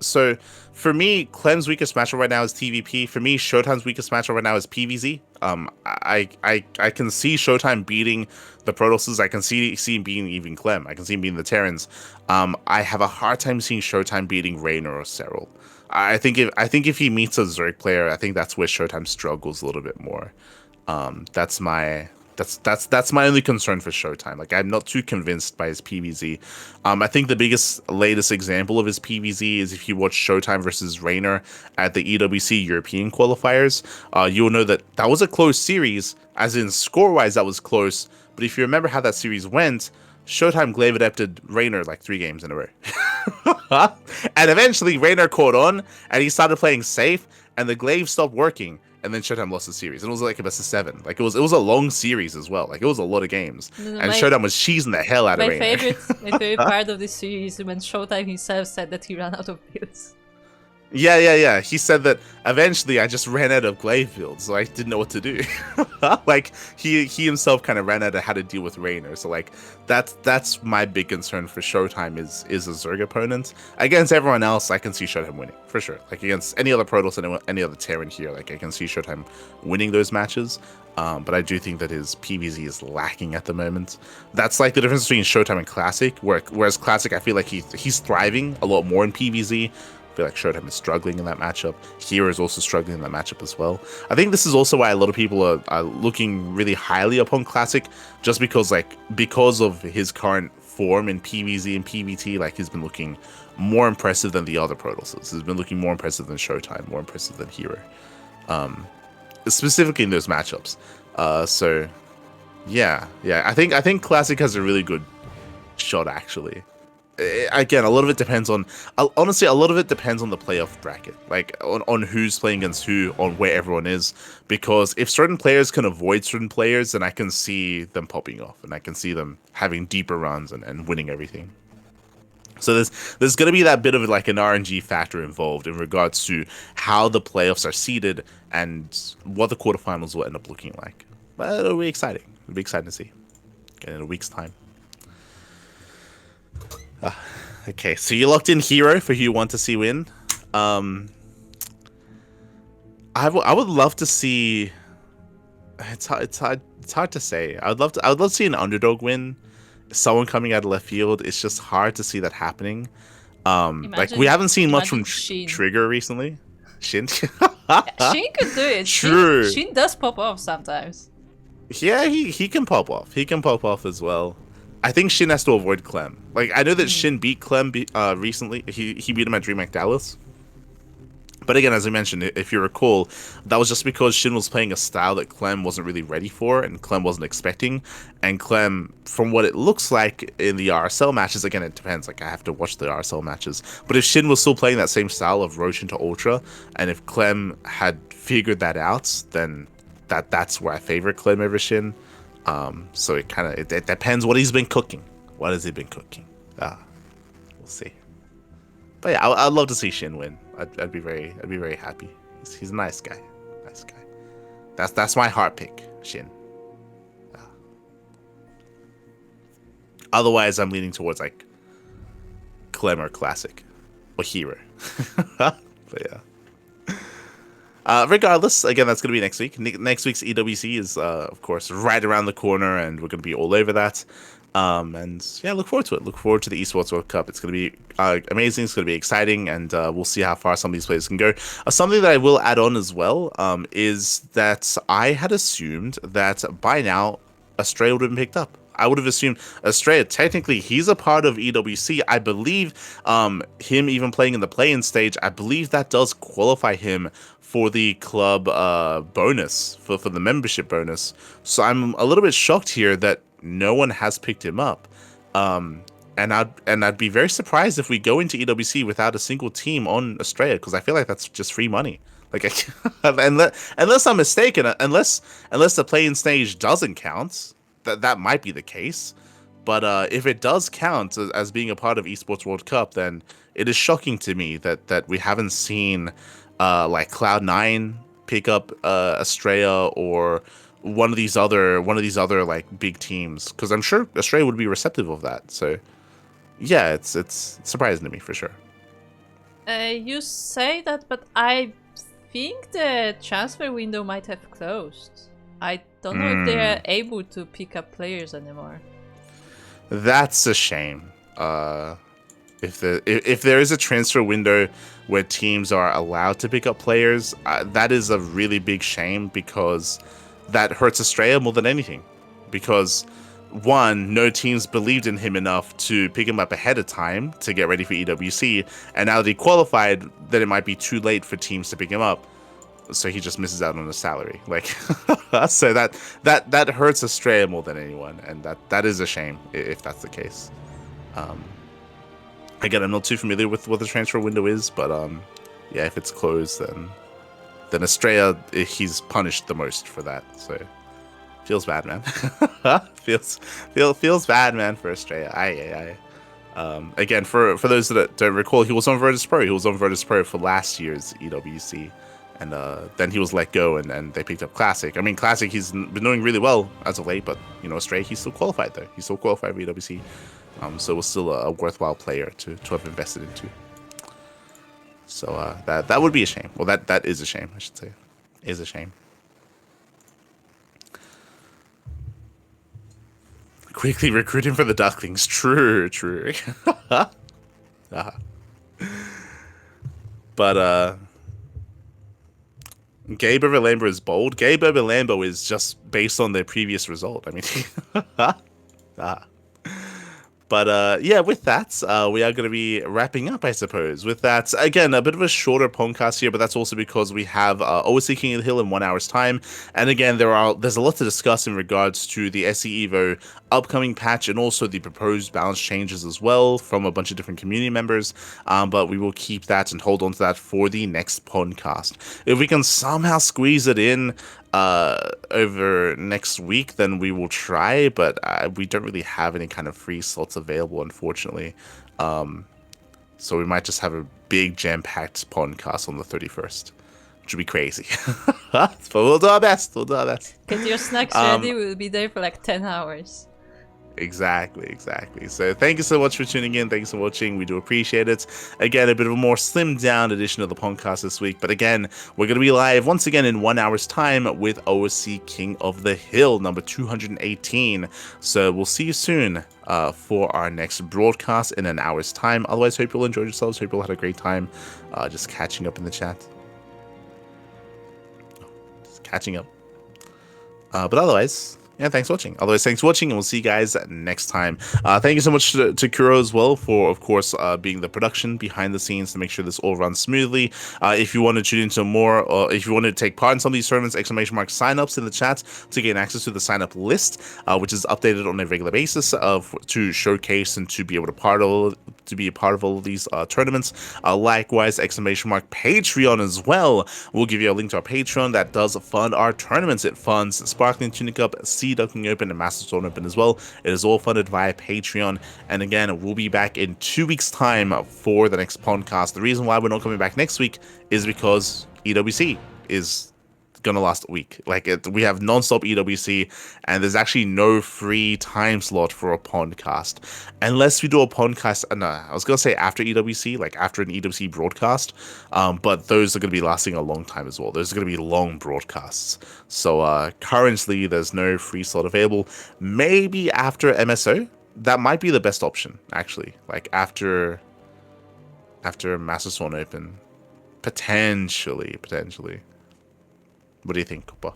So, for me, Clem's weakest matchup right now is TVP. For me, Showtime's weakest matchup right now is PVZ. I can see Showtime beating the Protosses. I can see him beating even Clem. I can see him beating the Terrans. I have a hard time seeing Showtime beating Raynor or Serral. I think if he meets a Zerg player, I think that's where Showtime struggles a little bit more. That's my only concern for Showtime. Like, I'm not too convinced by his PVZ. I think the latest example of his PVZ is if you watch Showtime versus Raynor at the EWC European qualifiers. You'll know that was a close series, as in score-wise that was close. But if you remember how that series went, Showtime glaive adapted Raynor like 3 games in a row. And eventually Raynor caught on, and he started playing safe, and the glaive stopped working. And then Showtime lost the series. And it was like a best of 7. Like, it was a long series as well. Like, it was a lot of games. And Showtime was cheesing the hell out of Raynor. My favorite part of this series is when Showtime himself said that he ran out of builds. Yeah. He said that eventually I just ran out of glaive builds, so I didn't know what to do. Like, he himself kind of ran out of how to deal with Raynor. So, like, that's my big concern for Showtime is a Zerg opponent. Against everyone else, I can see Showtime winning, for sure. Like, against any other Protoss and any other Terran here, like, I can see Showtime winning those matches. But I do think that his PVZ is lacking at the moment. That's like the difference between Showtime and Classic, whereas Classic, I feel like he's thriving a lot more in PVZ. I feel like Showtime is struggling in that matchup. Hero is also struggling in that matchup as well. I think this is also why a lot of people are looking really highly upon Classic, just because of his current form in PVZ and PVT. Like, he's been looking more impressive than the other Protosses. He's been looking more impressive than Showtime, more impressive than Hero, specifically in those matchups. So yeah, I think Classic has a really good shot, actually. Again, a lot of it depends on, honestly, a lot of it depends on the playoff bracket, like on who's playing against who, on where everyone is. Because if certain players can avoid certain players, then I can see them popping off, and I can see them having deeper runs and winning everything. So there's going to be that bit of like an RNG factor involved in regards to how the playoffs are seeded and what the quarterfinals will end up looking like. But it'll be exciting. It'll be exciting to see. Again, in a week's time. Okay, so you locked in Hero for who you want to see win. I would love to see. It's hard to say. I would love to see an underdog win. Someone coming out of left field. It's just hard to see that happening. Like we haven't seen much from Trigger recently. Shin. Shin could do it. True. Shin does pop off sometimes. Yeah, he can pop off. He can pop off as well. I think Shin has to avoid Clem. Like, I know that Shin beat Clem recently. He beat him at DreamHack Dallas. But again, as I mentioned, if you recall, that was just because Shin was playing a style that Clem wasn't really ready for and Clem wasn't expecting. And Clem, from what it looks like in the RSL matches, again, it depends. Like, I have to watch the RSL matches. But if Shin was still playing that same style of Roshan to Ultra, and if Clem had figured that out, then that's where I favorite Clem over Shin. So it kind of it depends what he's been cooking. What has he been cooking? We'll see. But yeah, I'd love to see Shin win. I'd be very happy. He's a nice guy. Nice guy. That's my heart pick, Shin. Otherwise, I'm leaning towards like Clem or Classic or Hero. But yeah. Regardless, again, that's going to be next week. Next week's EWC is, of course, right around the corner, and we're going to be all over that. And yeah, look forward to it. Look forward to the Esports World Cup. It's going to be amazing. It's going to be exciting, and we'll see how far some of these players can go. Something that I will add on as well is that I had assumed that by now Australia would have been picked up. I would have assumed Australia, technically, he's a part of EWC. I believe him even playing in the play-in stage, I believe that does qualify him for the club bonus, for the membership bonus. So I'm a little bit shocked here that no one has picked him up. And I'd be very surprised if we go into EWC without a single team on Australia, because I feel like that's just free money. Like, unless I'm mistaken, unless the play-in stage doesn't count, that might be the case. But if it does count as being a part of Esports World Cup, then it is shocking to me that we haven't seen like Cloud9 pick up Australia or one of these other like big teams, because I'm sure Australia would be receptive of that. So yeah, it's surprising to me for sure. You say that, but I think the transfer window might have closed. I don't know if they are able to pick up players anymore. That's a shame. If there is a transfer window where teams are allowed to pick up players, that is a really big shame, because that hurts Australia more than anything. Because one, no teams believed in him enough to pick him up ahead of time to get ready for EWC, and now that he qualified, then it might be too late for teams to pick him up. So he just misses out on the salary. Like, so that hurts Australia more than anyone, and that is a shame if that's the case. Again, I'm not too familiar with what the transfer window is, but yeah, if it's closed, then Australia, he's punished the most for that. So feels bad, man. feels bad, man, for Australia. Again, for those that don't recall, he was on Virtus Pro. He was on Virtus Pro for last year's EWC. And then he was let go, and they picked up Classic. I mean, Classic, he's been doing really well as of late, but, you know, Australia, he's still qualified, though. He's still qualified for EWC. So it was still a worthwhile player to have invested into. So that would be a shame. Well, that is a shame, I should say. Is a shame. Quickly recruiting for the Ducklings. True. But, Gabe over Lambo is bold. Gabe over Lambo is just based on their previous result. I mean, But yeah, with that, we are going to be wrapping up, I suppose. With that, again, a bit of a shorter podcast here, but that's also because we have OSC King of the Hill in 1 hour's time. And again, there's a lot to discuss in regards to the SE Evo upcoming patch and also the proposed balance changes as well from a bunch of different community members. But we will keep that and hold on to that for the next podcast. If we can somehow squeeze it in over next week, then we will try, but we don't really have any kind of free slots available, unfortunately. So we might just have a big jam-packed podcast on the 31st, which would be crazy. But we'll do our best. We'll do our best. Get your snacks ready. We'll be there for like 10 hours. Exactly. So thank you so much for tuning in. Thanks for watching. We do appreciate it. Again, a bit of a more slimmed down edition of the podcast this week. But again, we're going to be live once again in 1 hour's time with OSC King of the Hill, number 218. So we'll see you soon for our next broadcast in an hour's time. Otherwise, hope you'll enjoy yourselves. Hope you'll had a great time just catching up in the chat. Just catching up. But otherwise... yeah, thanks for watching. Otherwise, thanks for watching, and we'll see you guys next time. Thank you so much to Kuro as well for, of course, being the production behind the scenes to make sure this all runs smoothly. If you want to tune into more, or if you want to take part in some of these tournaments, !signups in the chat to gain access to the sign-up list, which is updated on a regular basis to showcase and to be able to be a part of all of these tournaments. Likewise, Patreon as well. We'll give you a link to our Patreon that does fund our tournaments. It funds Sparkling Tunic Cup, Duckling Open, and Master Sword Open as well. It is all funded via Patreon. And again, we'll be back in 2 weeks' time for the next podcast. The reason why we're not coming back next week is because EWC is gonna last a week. We have non-stop EWC, and there's actually no free time slot for a podcast unless we do a podcast. No, I was gonna say after EWC, like after an EWC broadcast, but those are gonna be lasting a long time as well. Those are gonna be long broadcasts. So currently there's no free slot available. Maybe after MSO, that might be the best option actually. Like after Master Sword Open, potentially. What do you think, Cooper?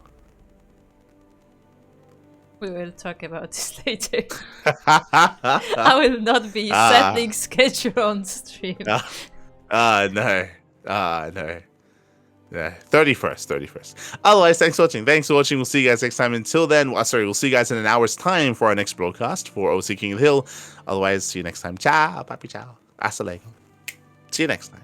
We will talk about this later. I will not be setting schedule on stream. No. No. Yeah, 31st. Otherwise, thanks for watching. We'll see you guys next time. Until then, we'll see you guys in an hour's time for our next broadcast for OSC King of the Hill. Otherwise, see you next time. Ciao, papi, ciao. Hasta luego. See you next time.